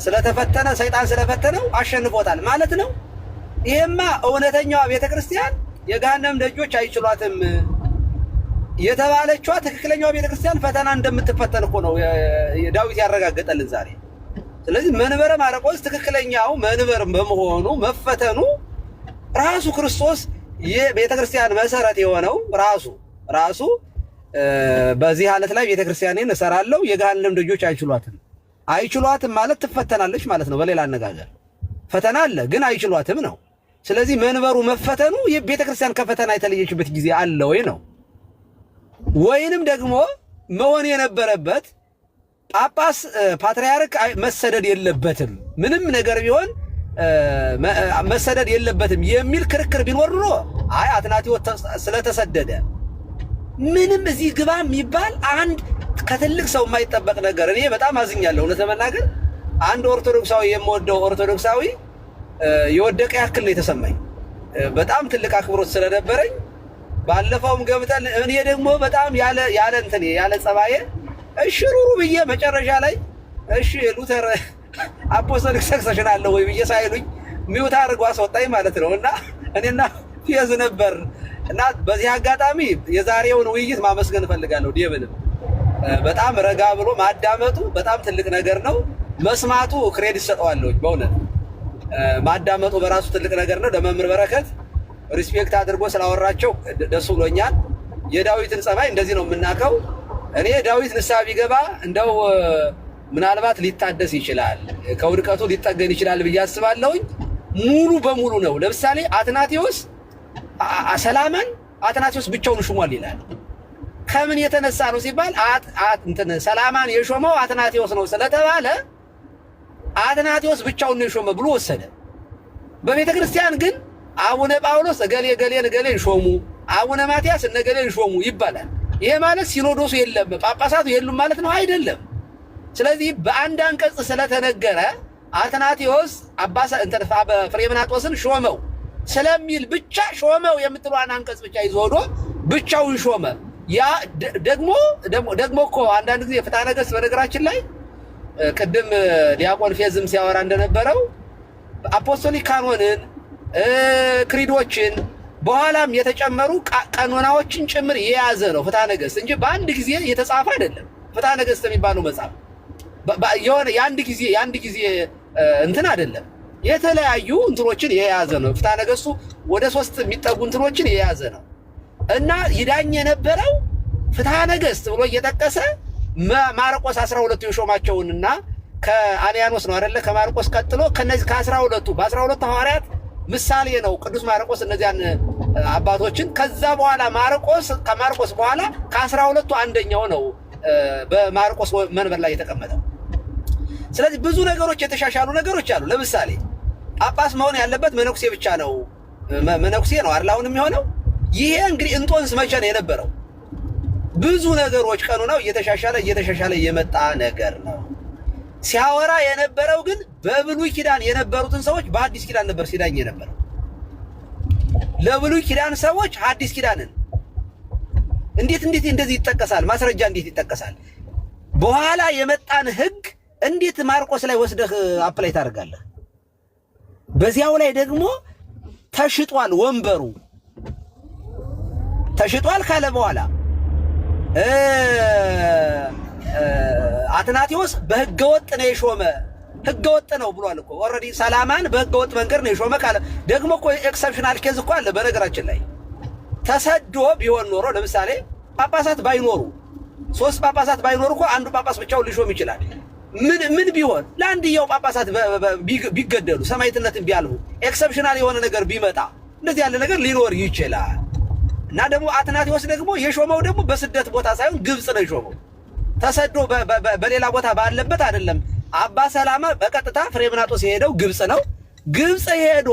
ስለተፈተነ ሰይጣን ስለፈተነው አሸንፎታል ማለት ነው። ይሄማ እውነተኛዋ ቤተክርስቲያን የገሃነም ደጆች አይችሏትም የተባለችዋ ትክክለኛዋ ቤተክርስቲያን ፈተና እንደምትፈተን እኮ ነው ዳዊት ያረጋገጠልን ዛሬ። ስለዚህ መንበረ ማርቆስ ትክክለኛው መንበር በመሆኑ መፈተኑ ራሱ ክርስቶስ የቤተክርስቲያን መሰረት የሆነው ራሱ በዚህ ሐለት ላይ ቤተክርስቲያንን እሰራለሁ የገሃነም ደጆች አይችሏትም ማለት ትፈተናለች ማለት ነው። በሌላ አነጋገር ፈተና አለ ግን አይችሏትም ነው። ስለዚህ መንበሩ መፈተኑ የቤተክርስቲያን ከፈተና የተለየችበት ጊዜ አለ ወይ ነው። ወይንም ደግሞ መሆን የነበረበት ጳጳስ ፓትርያርክ መሰደድ የለበትም ምንም ነገር ቢሆን መሰደድ የለበትም የሚል ክርክር ቢኖር ኖሮ አይ አትናቴዎስ ስለተሰደደ ምንም እዚህ ግባ የሚባል አንድ ከትልቅ ሰው የማይጠበቅ ነገር እኔ በጣም አዝኛለሁ። እውነት ለመናገር አንድ ኦርቶዶክሳዊ የምወደው ኦርቶዶክሳዊ የወደቀ ያክል ነው የተሰማኝ። በጣም ትልቅ አክብሮት ስለነበረኝ ባለፈውም ገብተን እኔ ደግሞ በጣም ያለ ጸባዬ እሺ ሩሩ ብዬ መጨረሻ ላይ እሺ ሉተር አፖስቶሊክ ሰክሰሽን አለው ወይ ብዬ ሳይሉኝ ሚውት አድርጎ አስወጣኝ ማለት ነው። እና እኔና ፊየዝ ነበር እና በዚህ አጋጣሚ የዛሬውን ውይይት ማመስገን እፈልጋለሁ። ዲብንም በጣም ረጋ ብሎ ማዳመጡ በጣም ትልቅ ነገር ነው። መስማቱ ክሬዲት ሰጠዋለሁ። በእውነት ማዳመጡ በራሱ ትልቅ ነገር ነው። ለመምህር በረከት ሪስፔክት አድርጎ ስላወራቸው ደስ ብሎኛል። የዳዊትን ጸባይ እንደዚህ ነው የምናውቀው። እኔ ዳዊት ንስሐ ቢገባ እንደው ምናልባት ሊታደስ ይችላል፣ ከውድቀቱ ሊጠገን ይችላል ብዬ አስባለሁኝ። ሙሉ በሙሉ ነው። ለምሳሌ አትናቴዎስ ሰላማን አትናቴዎስ ብቻውን ሹሟል ይላል። ከምን የተነሳ ነው ሲባል ሰላማን የሾመው አትናቴዎስ ነው ስለተባለ አትናቴዎስ ብቻውን ነው የሾመ ብሎ ወሰደ። በቤተ ክርስቲያን ግን አቡነ ጳውሎስ እገሌን ሾሙ፣ አቡነ ማትያስ እነገሌን ሾሙ ይባላል። ይሄ ማለት ሲኖዶሱ የለም ጳጳሳቱ የሉም ማለት ነው አይደለም። ስለዚህ በአንድ አንቀጽ ስለተነገረ አትናቴዎስ ፍሬምናጦስን ሾመው ስለሚል ብቻ ሾመው የምትሏን አንቀጽ ብቻ ይዞ ሄዶ ብቻውን ሾመ። ያ ደግሞ እኮ አንዳንድ ጊዜ ፍትሐ ነገሥት በነገራችን ላይ ቅድም ዲያቆን ፌዝም ሲያወራ እንደነበረው አፖስቶሊክ ካኖንን ክሪዶችን በኋላም የተጨመሩ ቀኖናዎችን ጭምር የያዘ ነው ፍትሐ ነገሥት እንጂ በአንድ ጊዜ የተጻፈ አይደለም። ፍትሐ ነገሥት የሚባለው መጽሐፍ የሆነ የአንድ ጊዜ እንትን አይደለም። የተለያዩ እንትኖችን የያዘ ነው። ፍትሐ ነገሥቱ ወደ 3 የሚጠጉ እንትኖችን የያዘ ነው እና ይዳኝ የነበረው ፍትሐ ነገሥት ብሎ እየጠቀሰ ማርቆስ 12 የሾማቸውንና ከአንያኖስ ነው አይደለ? ከማርቆስ ቀጥሎ ከነዚህ ከ12 በ12 ሐዋርያት ምሳሌ ነው ቅዱስ ማርቆስ እነዚያን አባቶችን። ከዛ በኋላ ከማርቆስ በኋላ ከ12ቱ አንደኛው ነው በማርቆስ መንበር ላይ የተቀመጠው። ስለዚህ ብዙ ነገሮች የተሻሻሉ ነገሮች አሉ። ለምሳሌ ጳጳስ መሆን ያለበት መነኩሴ ብቻ ነው። መነኩሴ ነው አይደል አሁን የሚሆነው። ይሄ እንግዲህ እንጦንስ መቼ ነው የነበረው? ብዙ ነገሮች ቀኖናው እየተሻሻለ የመጣ ነገር ነው። ሲያወራ የነበረው ግን በብሉይ ኪዳን የነበሩትን ሰዎች በአዲስ ኪዳን ነበር ሲዳኝ የነበረው። ለብሉይ ኪዳን ሰዎች አዲስ ኪዳንን እንዴት እንደዚህ ይጠቀሳል? ማስረጃ እንዴት ይጠቀሳል? በኋላ የመጣን ሕግ እንዴት ማርቆስ ላይ ወስደህ አፕላይ ታደርጋለህ? በዚያው ላይ ደግሞ ተሽጧል፣ ወንበሩ ተሽጧል ካለ በኋላ አትናቴዎስ በህገወጥ ነው የሾመ ህገወጥ ነው ብሏል እኮ ኦልሬዲ። ሰላማን በህገወጥ መንገድ ነው የሾመ ካለ ደግሞ እኮ ኤክሰፕሽናል ኬዝ እኮ አለ። በነገራችን ላይ ተሰዶ ቢሆን ኖሮ ለምሳሌ ጳጳሳት ባይኖሩ 3 ጳጳሳት ባይኖሩ እኮ አንዱ ጳጳስ ብቻውን ሊሾም ይችላል። ምን ቢሆን ለአንድየው ጳጳሳት ቢገደሉ ሰማዕትነትን ቢያልፉ ኤክሰፕሽናል የሆነ ነገር ቢመጣ እንደዚህ ያለ ነገር ሊኖር ይችላል። እና ደግሞ አትናቴዎስ ደግሞ የሾመው ደግሞ በስደት ቦታ ሳይሆን ግብጽ ነው የሾመው። ተሰዶ በሌላ ቦታ ባለበት አይደለም። አባ ሰላማ በቀጥታ ፍሬምናጦስ የሄደው ግብጽ ነው። ግብጽ ሄዶ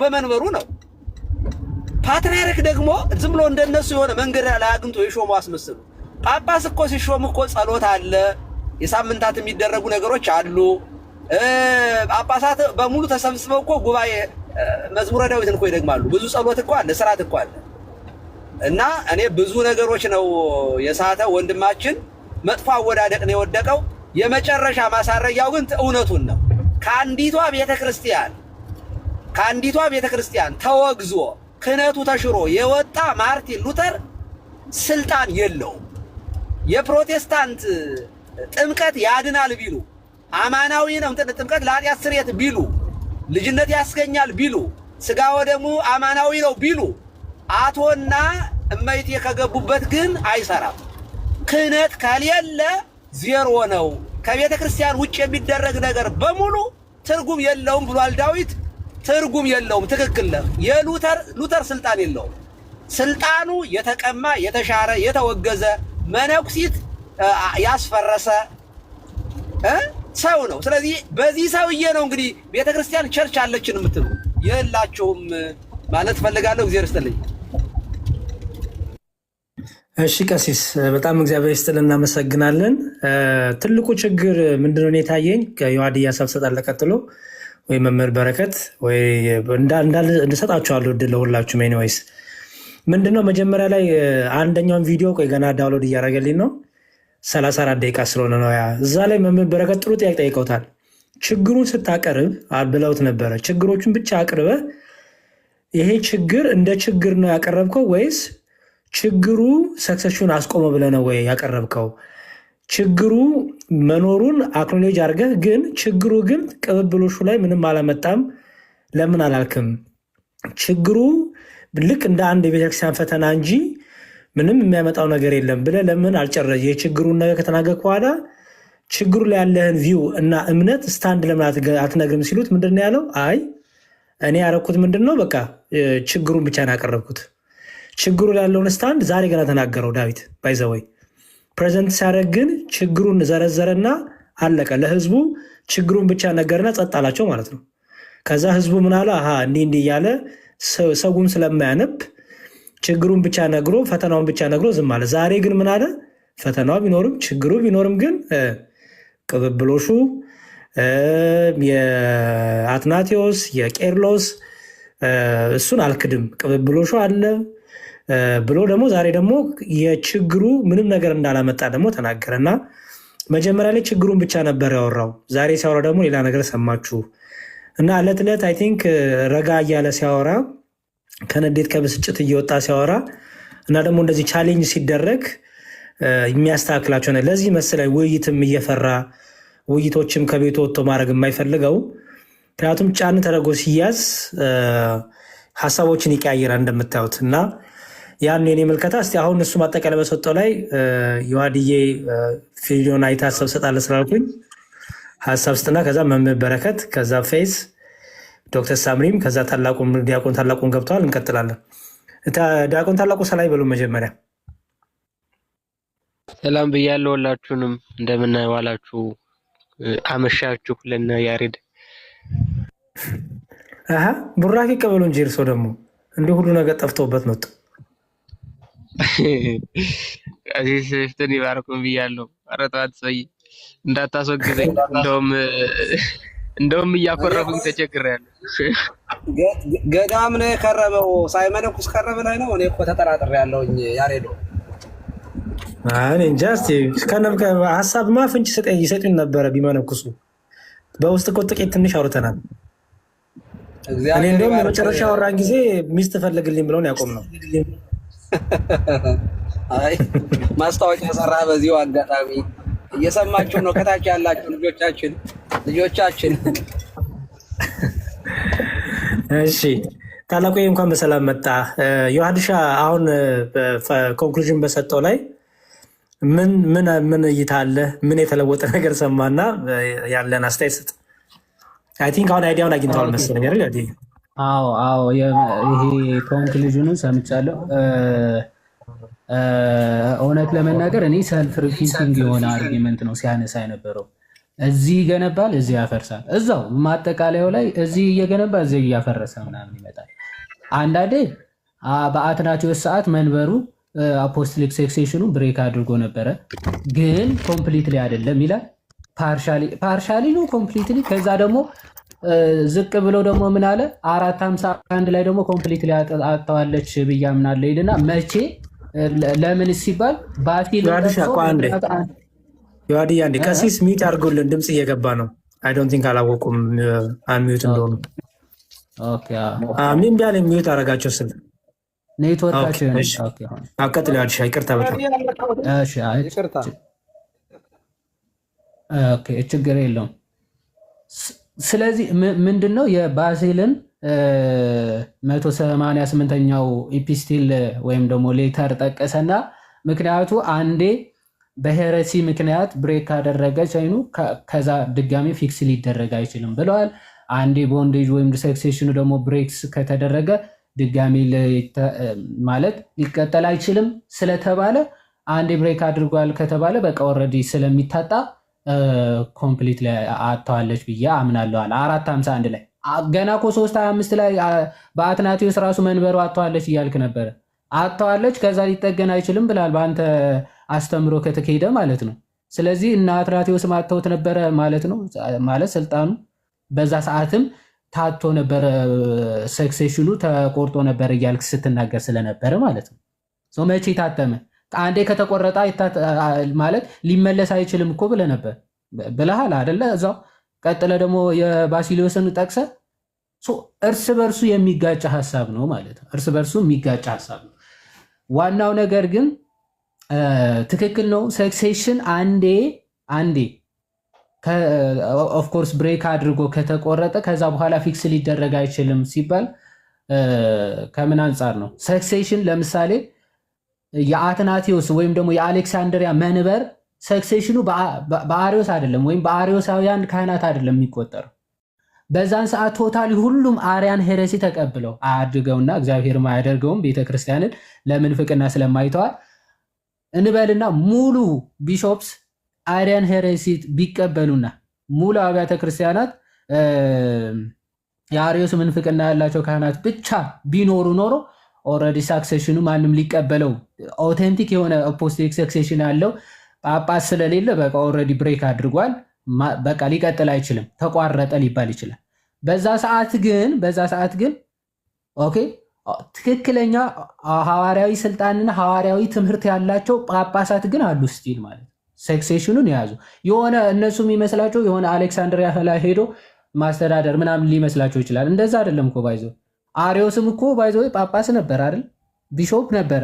በመንበሩ ነው። ፓትርያርክ ደግሞ ዝም ብሎ እንደነሱ የሆነ መንገድ ላይ አግኝቶ የሾመው አስመስሉ። ጳጳስ እኮ ሲሾም እኮ ጸሎት አለ፣ የሳምንታት የሚደረጉ ነገሮች አሉ። ጳጳሳት በሙሉ ተሰብስበው እኮ ጉባኤ መዝሙረ ዳዊትን እኮ ይደግማሉ። ብዙ ጸሎት እኮ አለ፣ ስርዓት እኮ አለ። እና እኔ ብዙ ነገሮች ነው የሳተ ወንድማችን፣ መጥፎ አወዳደቅ ነው የወደቀው። የመጨረሻ ማሳረጊያው ግን እውነቱን ነው። ከአንዲቷ ቤተክርስቲያን ተወግዞ ክህነቱ ተሽሮ የወጣ ማርቲን ሉተር ስልጣን የለውም። የፕሮቴስታንት ጥምቀት ያድናል ቢሉ፣ አማናዊ ነው ጥምቀት ለኃጢአት ስርየት ቢሉ፣ ልጅነት ያስገኛል ቢሉ፣ ስጋ ወደሙ አማናዊ ነው ቢሉ፣ አቶና እመይቴ ከገቡበት ግን አይሰራም። ክህነት ከሌለ ዜሮ ነው። ከቤተ ክርስቲያን ውጭ የሚደረግ ነገር በሙሉ ትርጉም የለውም ብሏል ዳዊት። ትርጉም የለውም። ትክክል ነው። ሉተር ስልጣን የለውም። ስልጣኑ የተቀማ የተሻረ የተወገዘ መነኩሲት ያስፈረሰ ሰው ነው። ስለዚህ በዚህ ሰውዬ ነው እንግዲህ ቤተ ክርስቲያን ቸርች አለችን የምትሉ የላችሁም ማለት ፈልጋለሁ። እግዚአብሔር ይስጥልኝ። እሺ ቀሲስ በጣም እግዚአብሔር ይስጥልን፣ እናመሰግናለን። ትልቁ ችግር ምንድነው የታየኝ ከዮሐድያ ሰብሰጣለ ቀጥሎ ወይ መምህር በረከት ወይ እንድሰጣችኋለሁ እድል ለሁላችሁም። ኤኒዌይስ ምንድነው መጀመሪያ ላይ አንደኛውን ቪዲዮ ቆይ ገና ዳውንሎድ እያደረገልኝ ነው 34 ደቂቃ ስለሆነ ነው። እዛ ላይ መምህር በረከት ጥሩ ጥያቄ ጠይቀውታል። ችግሩን ስታቀርብ ብለውት ነበረ። ችግሮቹን ብቻ አቅርበ ይሄ ችግር እንደ ችግር ነው ያቀረብከው ወይስ ችግሩ ሰክሰሽን አስቆመ ብለህ ነው ወይ ያቀረብከው? ችግሩ መኖሩን አክኖሌጅ አድርገህ ግን ችግሩ ግን ቅብብሎሹ ላይ ምንም አላመጣም ለምን አላልክም? ችግሩ ልክ እንደ አንድ የቤተክርስቲያን ፈተና እንጂ ምንም የሚያመጣው ነገር የለም ብለህ ለምን አልጨረስ? የችግሩን ነገር ከተናገርክ በኋላ ችግሩ ላይ ያለህን ቪው እና እምነት ስታንድ ለምን አትነግርም ሲሉት ምንድን ነው ያለው? አይ እኔ ያረኩት ምንድን ነው በቃ ችግሩን ብቻ ነው ያቀረብኩት። ችግሩ ላይ ያለውን ስታንድ ዛሬ ገና ተናገረው ዳዊት ባይዘወይ ፕሬዘንት ሲያደርግ ግን ችግሩን ዘረዘረና አለቀ። ለህዝቡ ችግሩን ብቻ ነገርና ጸጥ አላቸው ማለት ነው። ከዛ ህዝቡ ምን አለ? እንዲህ እያለ ሰውም ስለማያነብ ችግሩን ብቻ ነግሮ ፈተናውን ብቻ ነግሮ ዝም አለ። ዛሬ ግን ምን አለ? ፈተናው ቢኖርም ችግሩ ቢኖርም ግን ቅብብሎሹ የአትናቴዎስ የቄርሎስ እሱን አልክድም፣ ቅብብሎሹ አለ ብሎ ደግሞ ዛሬ ደግሞ የችግሩ ምንም ነገር እንዳላመጣ ደግሞ ተናገረ። እና መጀመሪያ ላይ ችግሩን ብቻ ነበር ያወራው። ዛሬ ሲያወራ ደግሞ ሌላ ነገር ሰማችሁ። እና ዕለት ዕለት አይ ቲንክ ረጋ እያለ ሲያወራ ከንዴት ከብስጭት እየወጣ ሲያወራ እና ደግሞ እንደዚህ ቻሌንጅ ሲደረግ የሚያስተካክላቸው ነው። ለዚህ መሰለኝ ውይይትም እየፈራ ውይይቶችም ከቤቱ ወጥቶ ማድረግ የማይፈልገው። ምክንያቱም ጫን ተደርጎ ሲያዝ ሀሳቦችን ይቀያየራል እንደምታዩት። እና ያን የኔ ምልከታ እስቲ አሁን እሱ ማጠቃለያ በሰጠው ላይ ዮሐድዬ ፊሊዮን አይታ ሀሳብ ሰጣለ ስላልኩኝ ሀሳብ ስጥና ከዛ መምህር በረከት ከዛ ፌዝ ዶክተር ሳምሪም ከዛ ዲያቆን ታላቁን ገብተዋል። እንቀጥላለን። ዲያቆን ታላቁ ሰላይ በሉ መጀመሪያ ሰላም ብያለሁ። ሁላችሁንም እንደምን ዋላችሁ አመሻችሁ። ለነ ያሬድ ቡራኪ ቀበሉ እንጂ እርሶ ደግሞ እንዲህ ሁሉ ነገር ጠፍቶበት መጡ። እዚህ ስፍትን ይባርኩን ብያለሁ። ኧረ ተዋት ሰውዬ እንዳታስወግዘኝ። እንደውም እያኮረፉኝ ተቸግሬያለሁ። ገዳም ነው የከረመው ሳይመነኩስ ከረመ ላይ ነው። እኔ እኮ ተጠራጥሬያለሁኝ ያሬዶ። እኔ እንጃ። እስኪ ሀሳብማ ፍንጭ ይሰጡኝ ነበረ ቢመነኩሱ። በውስጥ እኮ ጥቂት ትንሽ አውርተናል። እኔ እንደውም የመጨረሻ ወራን ጊዜ ሚስት ፈልግልኝ ብለውን ያቆም ነው። አይ ማስታወቂያ ሰራ። በዚሁ አጋጣሚ እየሰማችሁ ነው ከታች ያላችሁ ልጆቻችን። እሺ ታላቁ እንኳን በሰላም መጣ። ዮሐድሻ አሁን ኮንክሉዥን በሰጠው ላይ ምን እይታ አለ? ምን የተለወጠ ነገር ሰማና ያለን አስተያየት ስጥ። አይ ቲንክ አሁን አይዲያውን አግኝተዋል መሰለኝ አይደል? አዎ ይሄ ኮንክሉዥኑን ሰምቻለሁ። እውነት ለመናገር እኔ ሰልፍ ሪፊቲንግ የሆነ አርጊመንት ነው ሲያነሳ የነበረው። እዚህ ይገነባል፣ እዚህ ያፈርሳል። እዛው ማጠቃለያው ላይ እዚህ እየገነባ እዚህ እያፈረሰ ምናምን ይመጣል። አንዳንዴ በአትናቴዎስ ሰዓት መንበሩ አፖስቶሊክ ሴክሴሽኑ ብሬክ አድርጎ ነበረ፣ ግን ኮምፕሊትሊ አይደለም ይላል። ፓርሻሊ ነው ኮምፕሊትሊ። ከዛ ደግሞ ዝቅ ብለው ደግሞ ምን አለ 451 ላይ ደግሞ ኮምፕሊትሊ አጥተዋለች ብዬ አምናለሁ ይልና መቼ ለምን ሲባል ባቲል ዮሐድያ አንዴ ቀሲስ ሚት አድርጎልን ድምፅ እየገባ ነው። አይ ዶንት ቲንክ አላወቁም ሚዩት እንደሆኑ። ምን ቢያለ ሚዩት አረጋቸው ስል ኔትወርካቸው አቀጥል። ዮሐድሻ ይቅርታ በጣም ችግር የለውም። ስለዚህ ምንድን ነው የባሲልን 188ኛው ኢፒስቲል ወይም ደግሞ ሌተር ጠቀሰና ምክንያቱ አንዴ በሄረሲ ምክንያት ብሬክ ካደረገ ቻይኑ ከዛ ድጋሚ ፊክስ ሊደረግ አይችልም ብለዋል። አንዴ ቦንዴጅ ወይም ሴክሴሽኑ ደግሞ ብሬክስ ከተደረገ ድጋሚ ማለት ሊቀጠል አይችልም ስለተባለ አንዴ ብሬክ አድርጓል ከተባለ በቃ ኦልሬዲ ስለሚታጣ ኮምፕሊት ላይ አጥተዋለች ብዬ አምናለዋል። 451 ላይ ገና እኮ 325 ላይ በአትናቴዎስ ራሱ መንበሩ አጥተዋለች እያልክ ነበረ። አጥተዋለች ከዛ ሊጠገን አይችልም ብላል በአንተ አስተምሮ ከተካሄደ ማለት ነው። ስለዚህ እና አትናቴዎስ አጥተውት ነበረ ማለት ነው። ማለት ስልጣኑ በዛ ሰዓትም ታቶ ነበረ፣ ሰክሴሽኑ ተቆርጦ ነበር እያልክ ስትናገር ስለነበረ ማለት ነው። መቼ ታተመ? አንዴ ከተቆረጠ ማለት ሊመለስ አይችልም እኮ ብለህ ነበር ብለሃል አይደለ? እዛው ቀጥለ ደግሞ የባሲሊዮስን ጠቅሰ እርስ በርሱ የሚጋጭ ሀሳብ ነው ማለት ነው። እርስ በርሱ የሚጋጭ ሀሳብ ነው። ዋናው ነገር ግን ትክክል ነው። ሰክሴሽን አንዴ ኦፍኮርስ ብሬክ አድርጎ ከተቆረጠ ከዛ በኋላ ፊክስ ሊደረግ አይችልም ሲባል ከምን አንጻር ነው? ሰክሴሽን ለምሳሌ የአትናቴዎስ ወይም ደግሞ የአሌክሳንድሪያ መንበር ሰክሴሽኑ በአሪዮስ አይደለም ወይም በአሪዮሳውያን ካህናት አይደለም የሚቆጠረው። በዛን ሰዓት ቶታሊ ሁሉም አርያን ሄረሲ ተቀብለው አያድርገውና እግዚአብሔር ማያደርገውም ቤተክርስቲያንን ለምንፍቅና ስለማይተዋል እንበልና ሙሉ ቢሾፕስ አርያን ሄረሲ ቢቀበሉና ሙሉ አብያተ ክርስቲያናት የአሪዮስ ምንፍቅና ያላቸው ካህናት ብቻ ቢኖሩ ኖሮ ኦልሬዲ ሳክሴሽኑ ማንም ሊቀበለው ኦቴንቲክ የሆነ አፖስቶሊክ ሰክሴሽን ያለው ጳጳስ ስለሌለ በቃ ኦልሬዲ ብሬክ አድርጓል፣ በቃ ሊቀጥል አይችልም፣ ተቋረጠ ሊባል ይችላል። በዛ ሰዓት ግን ኦኬ ትክክለኛ ሐዋርያዊ ስልጣንና ሐዋርያዊ ትምህርት ያላቸው ጳጳሳት ግን አሉ ስቲል ማለት ሰክሴሽኑን የያዙ የሆነ እነሱ የሚመስላቸው የሆነ አሌክሳንድሪያ ላይ ሄዶ ማስተዳደር ምናምን ሊመስላቸው ይችላል። እንደዛ አይደለም እኮ ባይዘው አሪዮስም እኮ ባይዘው ጳጳስ ነበር አይደል? ቢሾፕ ነበረ።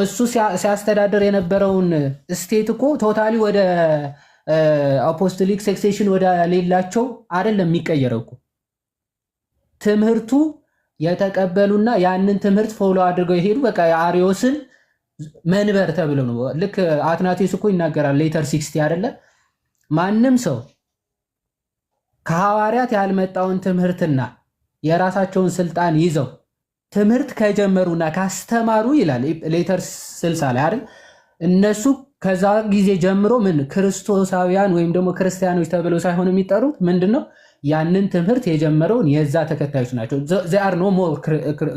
እሱ ሲያስተዳደር የነበረውን ስቴት እኮ ቶታሊ ወደ አፖስቶሊክ ሰክሴሽን ወደ ሌላቸው አይደለም የሚቀየረው እኮ ትምህርቱ የተቀበሉና ያንን ትምህርት ፎሎ አድርገው የሄዱ በቃ የአሪዮስን መንበር ተብለው ነው። ልክ አትናቴዎስ እኮ ይናገራል ሌተር 60 አይደለ? ማንም ሰው ከሐዋርያት ያልመጣውን ትምህርትና የራሳቸውን ስልጣን ይዘው ትምህርት ከጀመሩና ካስተማሩ ይላል ሌተር 60 ላይ አይደል? እነሱ ከዛ ጊዜ ጀምሮ ምን ክርስቶሳውያን ወይም ደግሞ ክርስቲያኖች ተብለው ሳይሆን የሚጠሩት ምንድነው? ያንን ትምህርት የጀመረውን የዛ ተከታዮች ናቸው። ዚአር ኖ ሞር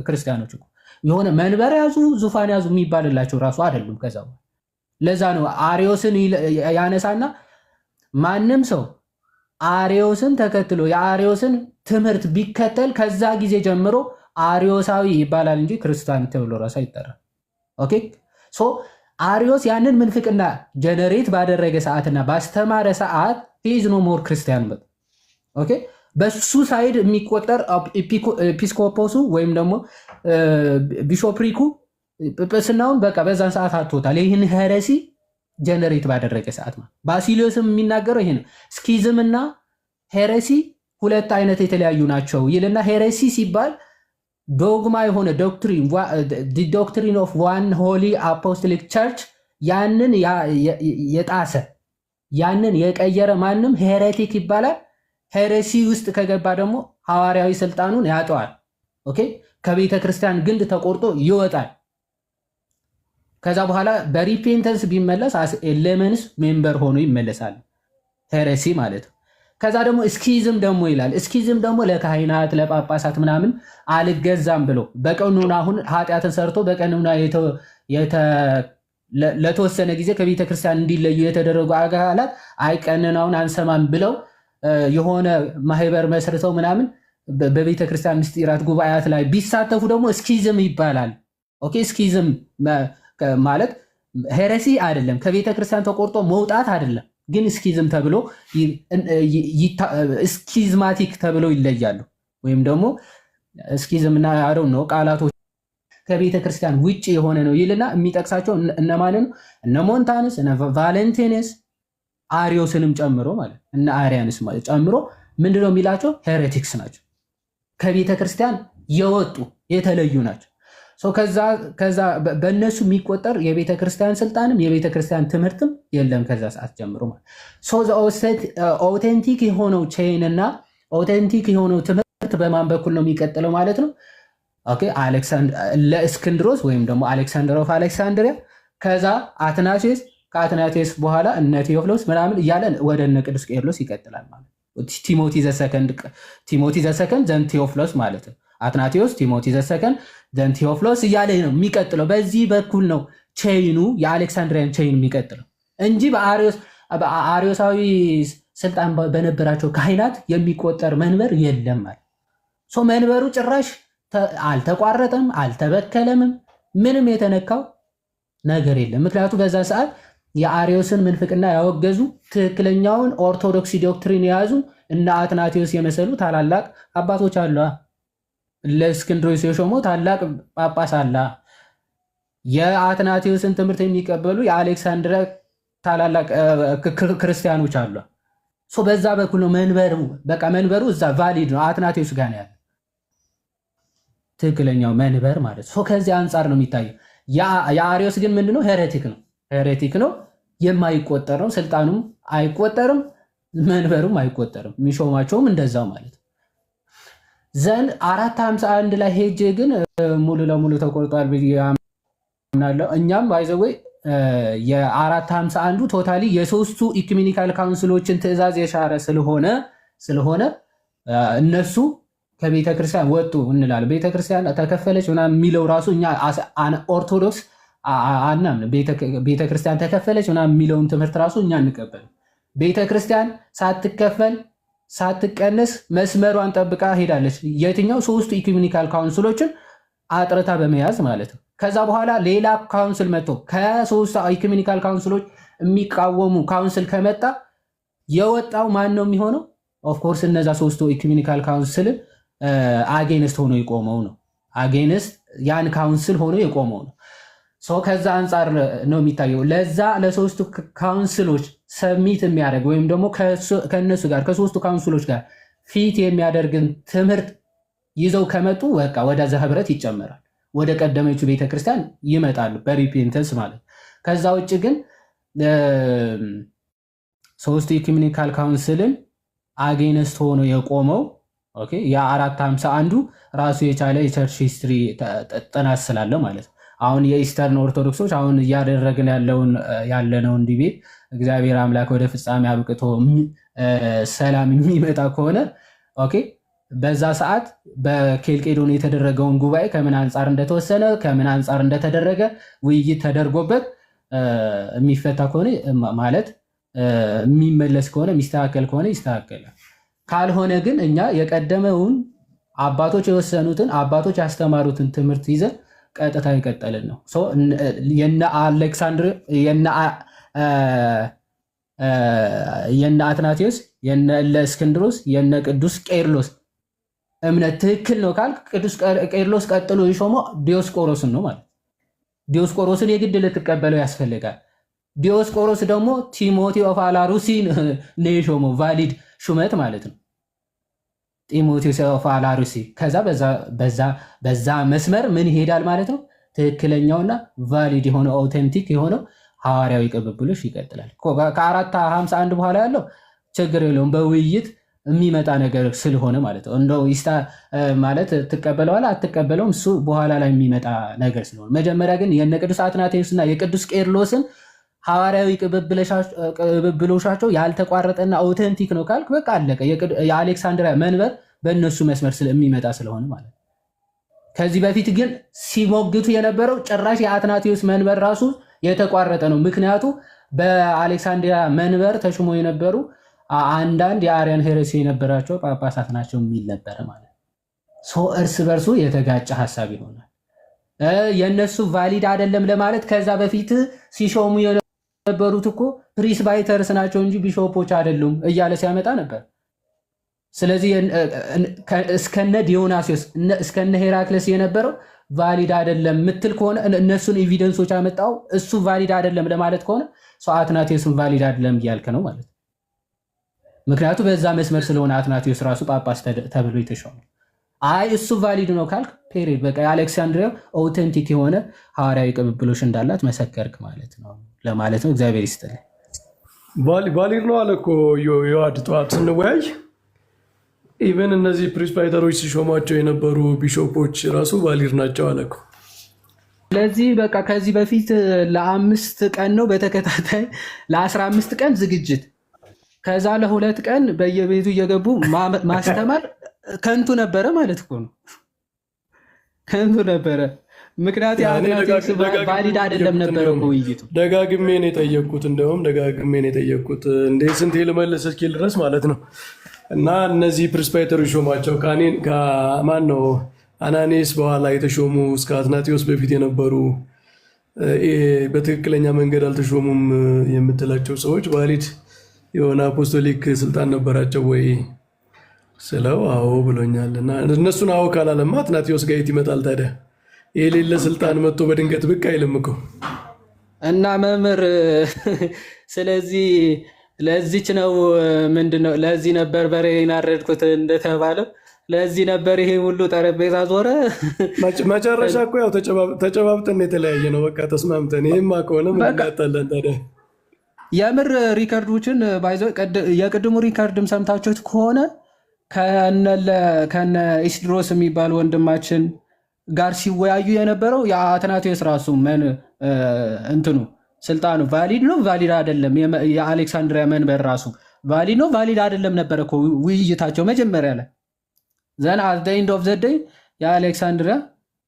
ክርስቲያኖች እኮ የሆነ መንበር ያዙ ዙፋን ያዙ የሚባልላቸው ራሱ አይደሉም። ከዛ ለዛ ነው አሪዮስን ያነሳና ማንም ሰው አሪዮስን ተከትሎ የአሪዮስን ትምህርት ቢከተል ከዛ ጊዜ ጀምሮ አሪዮሳዊ ይባላል እንጂ ክርስቲያን ተብሎ ራሱ አይጠራም። ኦኬ ሶ አሪዮስ ያንን ምንፍቅና ጀነሬት ባደረገ ሰዓትና ባስተማረ ሰዓት ሂዝ ኖ ሞር ክርስቲያን በት ኦኬ። በሱ ሳይድ የሚቆጠር ኤጲስቆጶሱ ወይም ደግሞ ቢሾፕሪኩ ጵጵስናውን በቃ በዛን ሰዓት አትወታል። ይህን ሄረሲ ጀነሬት ባደረገ ሰዓት ማለት ባሲሊዮስም የሚናገረው ይሄ ነው። ስኪዝም እና ሄረሲ ሁለት አይነት የተለያዩ ናቸው ይልና ሄረሲ ሲባል ዶግማ የሆነ ዶክትሪን ኦፍ ዋን ሆሊ አፖስቶሊክ ቸርች ያንን የጣሰ ያንን የቀየረ ማንም ሄሬቲክ ይባላል። ሄሬሲ ውስጥ ከገባ ደግሞ ሐዋርያዊ ስልጣኑን ያጠዋል። ኦኬ ከቤተ ክርስቲያን ግንድ ተቆርጦ ይወጣል። ከዛ በኋላ በሪፔንተንስ ቢመለስ ኤሌመንስ ሜምበር ሆኖ ይመለሳል። ሄሬሲ ማለት ነው። ከዛ ደግሞ እስኪዝም ደግሞ ይላል። እስኪዝም ደግሞ ለካህናት ለጳጳሳት ምናምን አልገዛም ብሎ በቀኑና አሁን ኃጢአትን ሰርቶ በቀኑና ለተወሰነ ጊዜ ከቤተ ክርስቲያን እንዲለዩ የተደረጉ አካላት አይቀንናውን አንሰማም ብለው የሆነ ማህበር መስርተው ምናምን በቤተ ክርስቲያን ምስጢራት ጉባኤያት ላይ ቢሳተፉ ደግሞ እስኪዝም ይባላል። ኦኬ እስኪዝም ማለት ሄረሲ አይደለም፣ ከቤተ ክርስቲያን ተቆርጦ መውጣት አይደለም። ግን እስኪዝም ተብሎ እስኪዝማቲክ ተብሎ ይለያሉ። ወይም ደግሞ እስኪዝም እና አረው ነው ቃላቶች ከቤተ ክርስቲያን ውጭ የሆነ ነው ይልና የሚጠቅሳቸው እነማንን? እነ ሞንታንስ፣ እነ ቫለንቲነስ፣ አሪዮስንም ጨምሮ ማለት እነ አሪያንስ ማለት ጨምሮ ምንድነው የሚላቸው? ሄሬቲክስ ናቸው። ከቤተ ክርስቲያን የወጡ የተለዩ ናቸው። ከዛ በእነሱ የሚቆጠር የቤተ ክርስቲያን ስልጣንም የቤተ ክርስቲያን ትምህርትም የለም ከዛ ሰዓት ጀምሮ ማለት ኦቴንቲክ የሆነው ቼን እና ኦቴንቲክ የሆነው ትምህርት በማን በኩል ነው የሚቀጥለው ማለት ነው? ኦኬ ለእስክንድሮስ ወይም ደግሞ አሌክሳንደር ኦፍ አሌክሳንድሪያ፣ ከዛ አትናቴስ፣ ከአትናቴስ በኋላ እነ ቴዎፍሎስ ምናምን እያለ ወደ እነ ቅዱስ ቄርሎስ ይቀጥላል ማለት ቲሞቲ ዘሰከንድ ዘን ቴዎፍሎስ ማለት ነው። አትናቴዎስ፣ ቲሞቲ ዘሰከንድ ዘን ቴዎፍሎስ እያለ ነው የሚቀጥለው። በዚህ በኩል ነው ቼይኑ የአሌክሳንድሪያን ቼይን የሚቀጥለው እንጂ በአሪዮሳዊ ስልጣን በነበራቸው ካህናት የሚቆጠር መንበር የለም ማለት መንበሩ ጭራሽ አልተቋረጠም፣ አልተበከለምም፣ ምንም የተነካው ነገር የለም። ምክንያቱም በዛ ሰዓት የአሪዮስን ምንፍቅና ያወገዙ ትክክለኛውን ኦርቶዶክሲ ዶክትሪን የያዙ እነ አትናቴዎስ የመሰሉ ታላላቅ አባቶች አሉ። ለእስክንድሮስ የሾመው ታላቅ ጳጳስ አለ። የአትናቴዎስን ትምህርት የሚቀበሉ የአሌክሳንድሪያ ታላላቅ ክርስቲያኖች አሉ። በዛ በኩል ነው መንበሩ። በቃ መንበሩ እዛ ቫሊድ ነው፣ አትናቴዎስ ጋር ነው ያለ ትክክለኛው መንበር ማለት ነው። ከዚህ አንጻር ነው የሚታየው። የአሪዮስ ግን ምንድነው? ሄሬቲክ ነው፣ የማይቆጠር ነው። ስልጣኑም አይቆጠርም፣ መንበሩም አይቆጠርም፣ የሚሾማቸውም እንደዛው ማለት ነው። ዘንድ 451 ላይ ሄጄ ግን ሙሉ ለሙሉ ተቆርጧል ብዬ አምናለሁ። እኛም ባይዘወይ የ451ዱ ቶታሊ የሶስቱ ኢኩሜኒካል ካውንስሎችን ትእዛዝ የሻረ ስለሆነ እነሱ ከቤተክርስቲያን ወጡ እንላለን። ቤተክርስቲያን ተከፈለች ምናምን የሚለው ራሱ እኛ ኦርቶዶክስ አናምን። ቤተክርስቲያን ተከፈለች ምናምን የሚለውን ትምህርት ራሱ እኛ እንቀበል። ቤተክርስቲያን ሳትከፈል ሳትቀነስ መስመሯን ጠብቃ ሄዳለች። የትኛው? ሶስቱ ኢኩሜኒካል ካውንስሎችን አጥርታ በመያዝ ማለት ነው። ከዛ በኋላ ሌላ ካውንስል መጥቶ ከሶስቱ ኢኩሜኒካል ካውንስሎች የሚቃወሙ ካውንስል ከመጣ የወጣው ማን ነው የሚሆነው? ኦፍኮርስ እነዛ ሶስቱ ኢኩሜኒካል ካውንስል አጌንስት ሆኖ የቆመው ነው። አጌንስት ያን ካውንስል ሆኖ የቆመው ነው። ከዛ አንጻር ነው የሚታየው። ለዛ ለሶስቱ ካውንስሎች ሰሚት የሚያደርግ ወይም ደግሞ ከነሱ ጋር ከሶስቱ ካውንስሎች ጋር ፊት የሚያደርግን ትምህርት ይዘው ከመጡ በቃ ወደዛ ህብረት ይጨመራል፣ ወደ ቀደመችው ቤተክርስቲያን ይመጣሉ በሪፔንተንስ ማለት። ከዛ ውጭ ግን ሶስቱ ኢኩሜኒካል ካውንስልን አጌንስት ሆኖ የቆመው የ451 ራሱ የቻለ የቸርች ሂስትሪ ጥናት ስላለው ማለት ነው። አሁን የኢስተርን ኦርቶዶክሶች አሁን እያደረግን ያለነውን ዲቤት እግዚአብሔር አምላክ ወደ ፍጻሜ አብቅቶ ሰላም የሚመጣ ከሆነ በዛ ሰዓት በኬልቄዶን የተደረገውን ጉባኤ ከምን አንጻር እንደተወሰነ ከምን አንጻር እንደተደረገ ውይይት ተደርጎበት የሚፈታ ከሆነ ማለት የሚመለስ ከሆነ የሚስተካከል ከሆነ ይስተካከላል። ካልሆነ ግን እኛ የቀደመውን አባቶች የወሰኑትን አባቶች ያስተማሩትን ትምህርት ይዘን ቀጥታ የቀጠልን ነው። የነ አሌክሳንድር የነ አትናቴዎስ የነ ለእስክንድሮስ የነ ቅዱስ ቄርሎስ እምነት ትክክል ነው ካልክ ቅዱስ ቄርሎስ ቀጥሎ የሾመው ዲዮስቆሮስን ነው ማለት። ዲዮስቆሮስን የግድ ልትቀበለው ያስፈልጋል። ዲዮስቆሮስ ደግሞ ቲሞቴ ኦፍ አላሩሲ ነው የሾመው፣ ቫሊድ ሹመት ማለት ነው። ጢሞቴዎስ ኦፍ አላሩሲ ከዛ በዛ መስመር ምን ይሄዳል ማለት ነው። ትክክለኛውና ቫሊድ የሆነው ኦቴንቲክ የሆነው ሐዋርያዊ ቅብብሎሽ ይቀጥላል። ከ451 በኋላ ያለው ችግር የለውም በውይይት የሚመጣ ነገር ስለሆነ ማለት ነው። እንደው ማለት ትቀበለዋል አትቀበለውም እሱ በኋላ ላይ የሚመጣ ነገር ስለሆነ፣ መጀመሪያ ግን የነ ቅዱስ አትናቴዎስና የቅዱስ ቄርሎስን ሐዋርያዊ ቅብብሎሻቸው ያልተቋረጠና ኦቴንቲክ ነው ካልክ በቃ አለቀ። የአሌክሳንድሪያ መንበር በእነሱ መስመር የሚመጣ ስለሆነ ማለት ነው። ከዚህ በፊት ግን ሲሞግቱ የነበረው ጭራሽ የአትናቴዎስ መንበር ራሱ የተቋረጠ ነው። ምክንያቱ በአሌክሳንድሪያ መንበር ተሹሞ የነበሩ አንዳንድ የአርያን ሄሬሲ የነበራቸው ጳጳሳት ናቸው የሚል ነበረ ማለት ነው። እርስ በርሱ የተጋጨ ሀሳብ ይሆናል። የእነሱ ቫሊድ አይደለም ለማለት ከዛ በፊት ሲሾሙ የነበሩት እኮ ፕሪስባይተርስ ናቸው እንጂ ቢሾፖች አይደሉም እያለ ሲያመጣ ነበር። ስለዚህ እስከነ ዲዮናሲዮስ እስከነ ሄራክለስ የነበረው ቫሊድ አይደለም ምትል ከሆነ እነሱን ኤቪደንሶች አመጣው እሱ ቫሊድ አይደለም ለማለት ከሆነ አትናቴዎስን ቫሊድ አይደለም እያልክ ነው ማለት ነው። ምክንያቱም በዛ መስመር ስለሆነ አትናቴዎስ ራሱ ጳጳስ ተብሎ የተሾመ። አይ እሱ ቫሊድ ነው ካልክ ፔሪድ በቃ የአሌክሳንድሪያ ኦቴንቲክ የሆነ ሐዋርያዊ ቅብብሎሽ እንዳላት መሰከርክ ማለት ነው ለማለት ነው። እግዚአብሔር ይስጥልኝ። ቫሊድ ነው አለ እኮ ዮሐድ ጠዋት ስንወያይ። ኢቨን እነዚህ ፕሪስባይተሮች ሲሾሟቸው የነበሩ ቢሾፖች ራሱ ቫሊድ ናቸው አለ እኮ። ስለዚህ በቃ ከዚህ በፊት ለ5 ቀን ነው በተከታታይ ለ15 ቀን ዝግጅት፣ ከዛ ለ2 ቀን በየቤቱ እየገቡ ማስተማር ከንቱ ነበረ ማለት እኮ ነው። ከንቱ ነበረ። ምክንያት ቫሊድ አይደለም ነበረ እኮ ውይይቱ። ደጋግሜ ነው የጠየቅኩት፣ እንደውም ደጋግሜ ነው የጠየቅኩት እንዴ ስንቴ ልመልስ እስኪል ድረስ ማለት ነው። እና እነዚህ ፕሪስባይተሮች ሾሟቸው ከማን ነው አናኔስ በኋላ የተሾሙ እስከ አትናቴዎስ በፊት የነበሩ በትክክለኛ መንገድ አልተሾሙም የምትላቸው ሰዎች ቫሊድ የሆነ አፖስቶሊክ ስልጣን ነበራቸው ወይ ስለው አዎ ብሎኛል። እና እነሱን አዎ ካላለማ አትናቴዎስ ጋር የት ይመጣል ታዲያ? የሌለ ስልጣን መጥቶ በድንገት ብቅ አይልም እኮ። እና መምህር ስለዚህ ለዚች ነው ምንድነው ለዚህ ነበር በሬን አረድኩት እንደተባለው ለዚህ ነበር ይሄ ሁሉ ጠረጴዛ ዞረ። መጨረሻ እኮ ያው ተጨባብጠን የተለያየ ነው በቃ ተስማምተን። ይሄማ ከሆነ ምን እናጣለን ታዲያ? የምር ሪከርዶችን ባይዘው የቅድሙ ሪከርድም ሰምታችሁት ከሆነ ከነ ኢስድሮስ የሚባል ወንድማችን ጋር ሲወያዩ የነበረው የአትናቴዎስ ራሱ እንትኑ ስልጣኑ ቫሊድ ነው ቫሊድ አይደለም፣ የአሌክሳንድሪያ መንበር ራሱ ቫሊድ ነው ቫሊድ አይደለም ነበረ እኮ ውይይታቸው መጀመሪያ ላይ። ዘን አት ኤንድ ኦፍ ዘ ዴይ የአሌክሳንድሪያ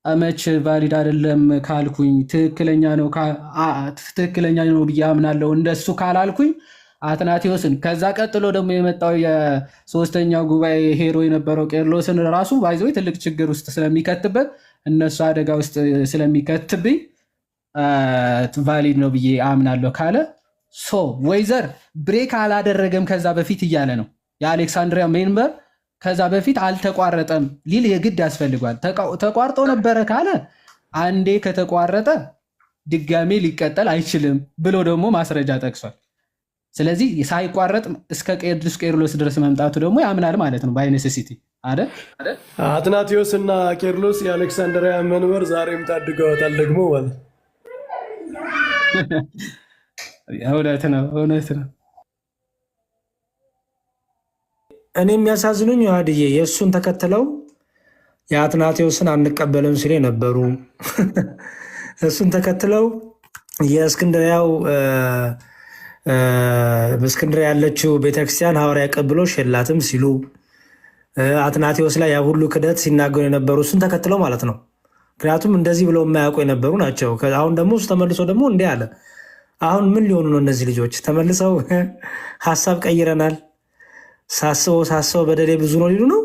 መች ቫሊድ አይደለም ካልኩኝ ትክክለኛ ነው ብዬ አምናለሁ እንደሱ ካላልኩኝ አትናቴዎስን፣ ከዛ ቀጥሎ ደግሞ የመጣው የሶስተኛው ጉባኤ ሄሮ የነበረው ቄርሎስን ራሱ ባይዘው ትልቅ ችግር ውስጥ ስለሚከትበት እነሱ አደጋ ውስጥ ስለሚከትብኝ ቫሊድ ነው ብዬ አምናለሁ ካለ ወይዘር ብሬክ አላደረገም ከዛ በፊት እያለ ነው። የአሌክሳንድሪያ ሜንበር ከዛ በፊት አልተቋረጠም ሊል የግድ ያስፈልጓል። ተቋርጦ ነበረ ካለ አንዴ ከተቋረጠ ድጋሜ ሊቀጠል አይችልም ብሎ ደግሞ ማስረጃ ጠቅሷል። ስለዚህ ሳይቋረጥ እስከ ቅዱስ ቄርሎስ ድረስ መምጣቱ ደግሞ ያምናል ማለት ነው ባይኔሴሲቲ አይደል? አትናቴዎስ እና ቄርሎስ የአሌክሳንድሪያ መንበር ዛሬም ታድገዋታል ደግሞ ማለት እውነት ነው። እኔ የሚያሳዝኑኝ ዮሐድዬ የእሱን ተከትለው የአትናቴዎስን አንቀበልም ሲል ነበሩ። እሱን ተከትለው የእስክንድሪያው በእስክንድርያ ያለችው ቤተክርስቲያን ሐዋርያዊ ቅብብሎሽ የላትም ሲሉ አትናቴዎስ ላይ ያ ሁሉ ክደት ሲናገሩ የነበሩ እሱን ተከትለው ማለት ነው። ምክንያቱም እንደዚህ ብለው የማያውቁ የነበሩ ናቸው። አሁን ደግሞ እሱ ተመልሶ ደግሞ እንዲህ አለ። አሁን ምን ሊሆኑ ነው እነዚህ ልጆች? ተመልሰው ሀሳብ ቀይረናል፣ ሳስበው በደሌ ብዙ ነው ሊሉ ነው።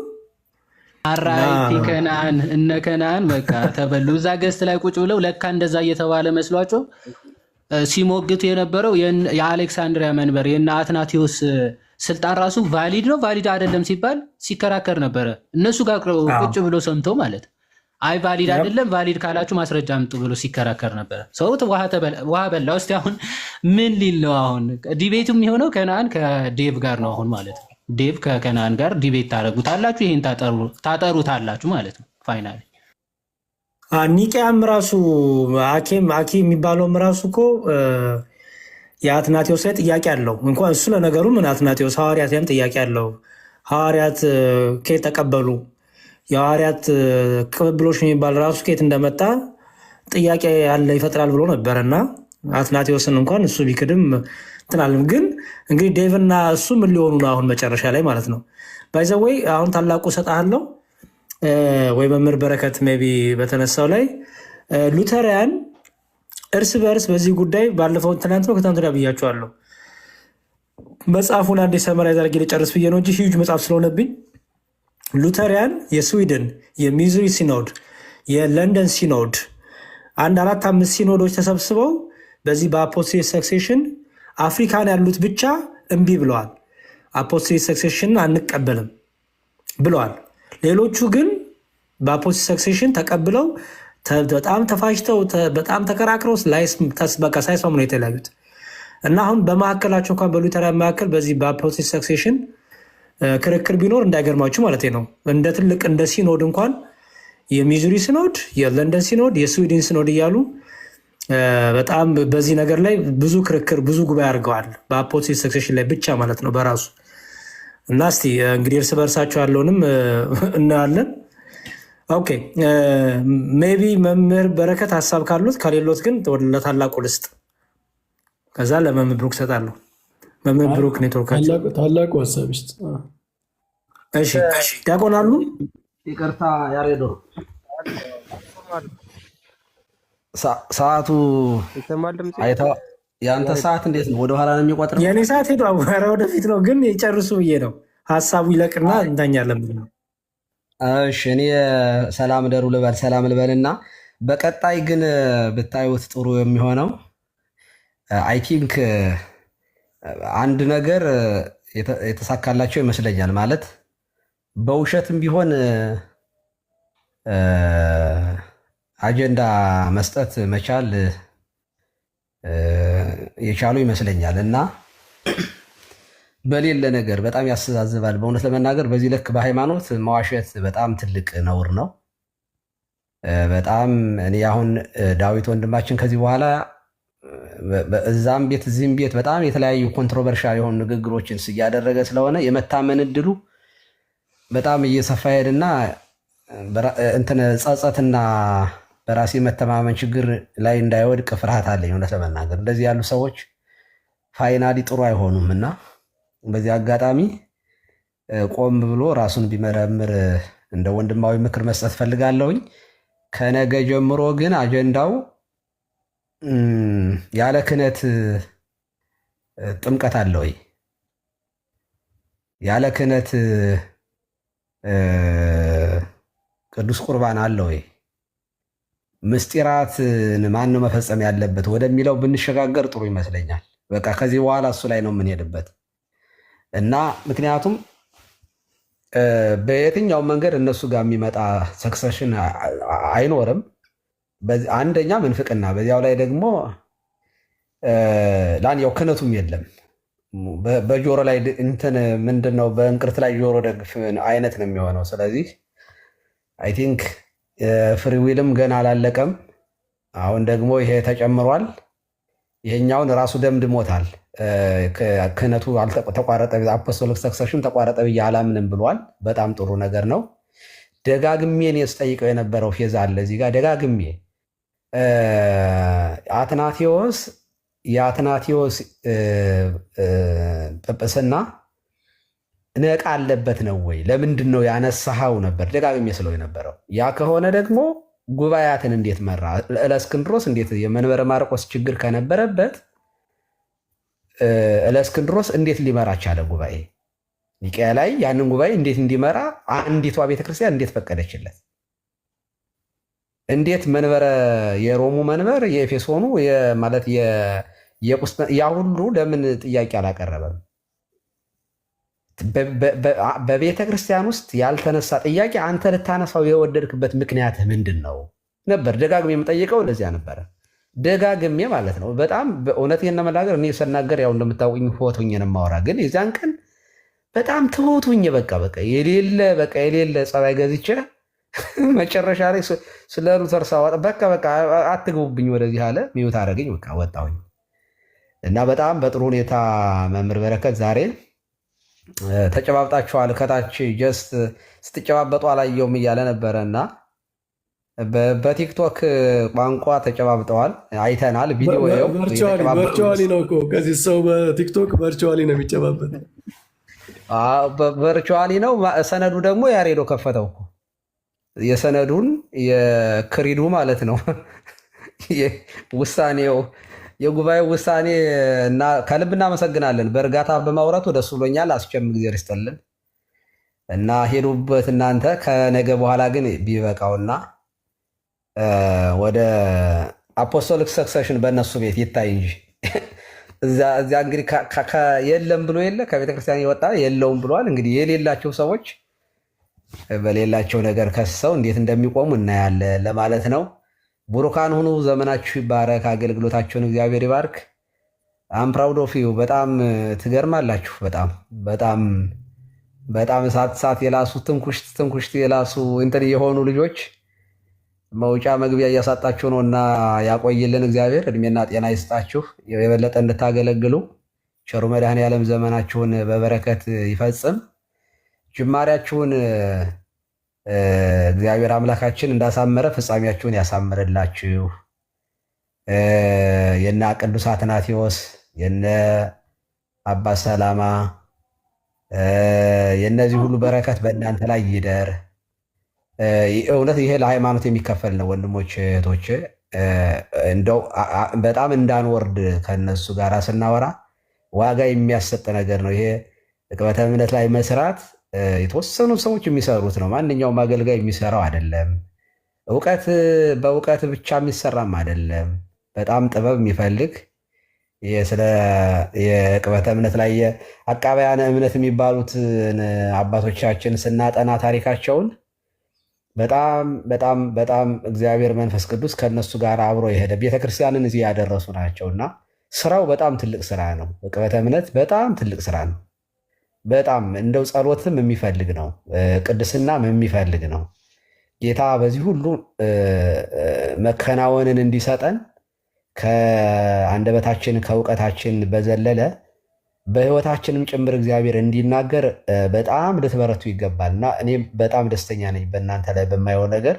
አራይቲ ከነአን እነ ከነአን በቃ ተበሉ። እዛ ገስት ላይ ቁጭ ብለው ለካ እንደዛ እየተባለ መስሏቸው ሲሞግቱ የነበረው የአሌክሳንድሪያ መንበር የነ አትናቴዎስ ስልጣን ራሱ ቫሊድ ነው ቫሊድ አይደለም ሲባል ሲከራከር ነበረ። እነሱ ጋር ቁጭ ብሎ ሰምቶ ማለት አይ ቫሊድ አይደለም ቫሊድ ካላችሁ ማስረጃ አምጡ ብሎ ሲከራከር ነበረ። ሰውት ውሃ በላ። ውስጥ አሁን ምን ሊል ነው? አሁን ዲቤቱ የሚሆነው ከነአን ከዴቭ ጋር ነው አሁን ማለት ነው። ዴቭ ከከነአን ጋር ዲቤት ታደርጉታላችሁ፣ ይሄን ታጠሩታላችሁ ማለት ነው ፋይናሊ። ኒቅያም ራሱ አኪ የሚባለውም ራሱ እኮ የአትናቴዎስ ላይ ጥያቄ አለው። እንኳን እሱ ለነገሩ ምን አትናቴዎስ ሐዋርያት ላይም ጥያቄ አለው። ሐዋርያት ከየት ተቀበሉ? የሐዋርያት ቅብብሎች የሚባል ራሱ ከየት እንደመጣ ጥያቄ ያለ ይፈጥራል ብሎ ነበር እና አትናቴዎስን እንኳን እሱ ቢክድም ትናልም። ግን እንግዲህ ዴቭና እሱ ምን ሊሆኑ ነው አሁን መጨረሻ ላይ ማለት ነው? ባይዘወይ አሁን ታላቁ እሰጥሃለሁ ወይ መምህር በረከት ሜይ ቢ በተነሳው ላይ ሉተሪያን እርስ በእርስ በዚህ ጉዳይ ባለፈው ትናንት ነው ከትናንት ወዲያ ብያቸዋለሁ። መጽሐፉን አንዴ ሰመራይዝ አድርጌ ልጨርስ ብዬ ነው እንጂ ሂዩጅ መጽሐፍ ስለሆነብኝ ሉተሪያን የስዊድን የሚዙሪ ሲኖድ፣ የለንደን ሲኖድ አንድ 4-5 ሲኖዶች ተሰብስበው በዚህ በአፖስቶሊክ ሰክሴሽን አፍሪካን ያሉት ብቻ እምቢ ብለዋል። አፖስቶሊክ ሰክሴሽን አንቀበልም ብለዋል። ሌሎቹ ግን በአፖስቶሊክ ሰክሴሽን ተቀብለው በጣም ተፋጅተው በጣም ተከራክረው በቃ ሳይስማሙ ነው የተለያዩት እና አሁን በመካከላቸው እንኳን በሉተሪያን መካከል በዚህ በአፖስቶሊክ ሰክሴሽን ክርክር ቢኖር እንዳይገርማችሁ ማለት ነው። እንደ ትልቅ እንደ ሲኖድ እንኳን የሚዙሪ ሲኖድ፣ የለንደን ሲኖድ፣ የስዊድን ሲኖድ እያሉ በጣም በዚህ ነገር ላይ ብዙ ክርክር ብዙ ጉባኤ አድርገዋል። በአፖስቶሊክ ሰክሴሽን ላይ ብቻ ማለት ነው በራሱ እና እስቲ እንግዲህ እርስ በርሳቸው ያለውንም እናያለን። ኦኬ ሜይ ቢ መምህር በረከት ሀሳብ ካሉት ከሌሎት ግን ለታላቁ ልስጥ፣ ከዛ ለመምህር ብሩክ ሰጣለሁ። መምህር ብሩክ ኔትወርካቸው ታላቁ ሀሳብ ይስጥ። እሺ ዲያቆን አሉ። ይቅርታ ያሬዶ ሰዓቱ የአንተ ሰዓት እንዴት ነው? ወደኋላ ነው የሚቆጥረው? የእኔ ሰዓት ሄዶ ኧረ ወደፊት ነው፣ ግን የጨርሱ ብዬ ነው። ሀሳቡ ይለቅና እንተኛለን ነው። እሺ እኔ ሰላም ደሩ ልበል ሰላም ልበልና በቀጣይ ግን ብታዩት ጥሩ የሚሆነው አይ ቲንክ አንድ ነገር የተሳካላቸው ይመስለኛል። ማለት በውሸትም ቢሆን አጀንዳ መስጠት መቻል የቻሉ ይመስለኛል እና በሌለ ነገር በጣም ያስተዛዝባል። በእውነት ለመናገር በዚህ ልክ በሃይማኖት መዋሸት በጣም ትልቅ ነውር ነው። በጣም እኔ አሁን ዳዊት ወንድማችን ከዚህ በኋላ እዛም ቤት እዚህም ቤት በጣም የተለያዩ ኮንትሮቨርሻል የሆኑ ንግግሮችን እያደረገ ስለሆነ የመታመን እድሉ በጣም እየሰፋ ሄድና እንትን ጸጸትና በራሴ መተማመን ችግር ላይ እንዳይወድቅ ፍርሃት አለኝ። እውነት ለመናገር እንደዚህ ያሉ ሰዎች ፋይናሊ ጥሩ አይሆኑም እና በዚህ አጋጣሚ ቆም ብሎ ራሱን ቢመረምር እንደ ወንድማዊ ምክር መስጠት ፈልጋለሁኝ። ከነገ ጀምሮ ግን አጀንዳው ያለ ክህነት ጥምቀት አለ ወይ? ያለ ክህነት ቅዱስ ቁርባን አለ ወይ? ምስጢራትን ማን ነው መፈጸም ያለበት ወደሚለው ብንሸጋገር ጥሩ ይመስለኛል። በቃ ከዚህ በኋላ እሱ ላይ ነው የምንሄድበት እና ምክንያቱም በየትኛው መንገድ እነሱ ጋር የሚመጣ ሰክሰሽን አይኖርም። አንደኛ ምንፍቅና፣ በዚያው ላይ ደግሞ ያው ክህነቱም የለም። በጆሮ ላይ እንትን ምንድነው በእንቅርት ላይ ጆሮ ደግፍ አይነት ነው የሚሆነው። ስለዚህ አይ ቲንክ ፍሪዊልም ገና አላለቀም። አሁን ደግሞ ይሄ ተጨምሯል። ይሄኛውን ራሱ ደምድሞታል። ክህነቱ ተቋረጠ፣ አፖስቶሊክ ሰክሰሽን ተቋረጠ ብዬ አላምንም ብሏል። በጣም ጥሩ ነገር ነው። ደጋግሜ እኔ ስጠይቀው የነበረው ፌዛ አለ እዚህ ጋር ደጋግሜ የአትናቴዎስ ጵጵስና ነቃ አለበት ነው ወይ? ለምንድን ነው ያነሳኸው ነበር ደጋግሜ ስለው የነበረው። ያ ከሆነ ደግሞ ጉባኤያትን እንዴት መራ? እለእስክንድሮስ እንዴት የመንበረ ማርቆስ ችግር ከነበረበት እለእስክንድሮስ እንዴት ሊመራ ቻለ ጉባኤ? ኒቅያ ላይ ያንን ጉባኤ እንዴት እንዲመራ አንዲቷ ቤተክርስቲያን እንዴት ፈቀደችለት? እንዴት መንበረ የሮሙ መንበር የኤፌሶኑ ማለት ያ ሁሉ ለምን ጥያቄ አላቀረበም? በቤተ ክርስቲያን ውስጥ ያልተነሳ ጥያቄ አንተ ልታነሳው የወደድክበት ምክንያትህ ምንድን ነው ነበር። ደጋግሜ የምጠይቀው ለዚያ ነበረ። ደጋግሜ ማለት ነው። በጣም እውነቴን ለመናገር እኔ ስናገር ያው እንደምታውቁኝ ትሁት ሆኜ ነው የማወራ። ግን የዚያን ቀን በጣም ትሁት ሆኜ በቃ የሌለ ጸባይ ገዝቼ መጨረሻ ላይ ስለ ሉተር ሳወጣ በቃ አትግቡብኝ ወደዚህ አለ። ሚዩት አደረገኝ። በቃ ወጣሁኝ እና በጣም በጥሩ ሁኔታ መምህር በረከት ዛሬ ተጨባብጣችኋል። ከታች ጀስት ስትጨባበጡ አላየውም እያለ ነበረ እና በቲክቶክ ቋንቋ ተጨባብጠዋል፣ አይተናል። ቪዲዮ ቨርቹዋሊ ነው እኮ ከዚህ ሰው በቲክቶክ ቨርቹዋሊ ነው የሚጨባበጥ። ቨርቹዋሊ ነው። ሰነዱ ደግሞ ያሬዶ ከፈተው እኮ የሰነዱን የክሪዱ ማለት ነው ውሳኔው የጉባኤው ውሳኔ እና ከልብ እናመሰግናለን። በእርጋታ በማውራቱ ደስ ብሎኛል። አስቸም ጊዜ ርስጥልን እና ሄዱበት እናንተ። ከነገ በኋላ ግን ቢበቃውና ወደ አፖስቶሊክ ሰክሰሽን በእነሱ ቤት ይታይ እንጂ እዚያ እንግዲህ የለም ብሎ የለ ከቤተክርስቲያን የወጣ የለውም ብሏል። እንግዲህ የሌላቸው ሰዎች በሌላቸው ነገር ከሰው እንዴት እንደሚቆሙ እናያለን ለማለት ነው። ቡሩካን ሁኑ። ዘመናችሁ ይባረክ። አገልግሎታችሁን እግዚአብሔር ይባርክ። አም ፕራውድ ኦፍ ዩ። በጣም ትገርማላችሁ። በጣም እሳት የላሱ ትንኩሽት የላሱ እንትን የሆኑ ልጆች መውጫ መግቢያ እያሳጣችሁ ነው እና ያቆይልን እግዚአብሔር። እድሜና ጤና ይስጣችሁ የበለጠ እንድታገለግሉ። ቸሩ መድኃኔዓለም ዘመናችሁን በበረከት ይፈጽም። ጅማሬያችሁን እግዚአብሔር አምላካችን እንዳሳመረ ፍጻሜያችሁን ያሳምርላችሁ። የነ ቅዱስ አትናቴዎስ የነ አባ ሰላማ የነዚህ ሁሉ በረከት በእናንተ ላይ ይደር። እውነት ይሄ ለሃይማኖት የሚከፈል ነው ወንድሞች እህቶች። እንደው በጣም እንዳንወርድ ከነሱ ጋር ስናወራ ዋጋ የሚያሰጥ ነገር ነው ይሄ። ዕቅበተ እምነት ላይ መስራት የተወሰኑ ሰዎች የሚሰሩት ነው። ማንኛውም አገልጋይ የሚሰራው አይደለም። በእውቀት ብቻ የሚሰራም አይደለም። በጣም ጥበብ የሚፈልግ ስለ የዕቅበተ እምነት ላይ የአቃባያነ እምነት የሚባሉትን አባቶቻችን ስናጠና ታሪካቸውን በጣም እግዚአብሔር መንፈስ ቅዱስ ከነሱ ጋር አብሮ የሄደ ቤተክርስቲያንን እዚህ ያደረሱ ናቸውና ስራው በጣም ትልቅ ስራ ነው። ዕቅበተ እምነት በጣም ትልቅ ስራ ነው። በጣም እንደው ጸሎትም የሚፈልግ ነው። ቅድስናም የሚፈልግ ነው። ጌታ በዚህ ሁሉ መከናወንን እንዲሰጠን ከአንደበታችን ከእውቀታችን በዘለለ በሕይወታችንም ጭምር እግዚአብሔር እንዲናገር በጣም ልትበረቱ ይገባል እና እኔም በጣም ደስተኛ ነኝ በእናንተ ላይ በማየው ነገር።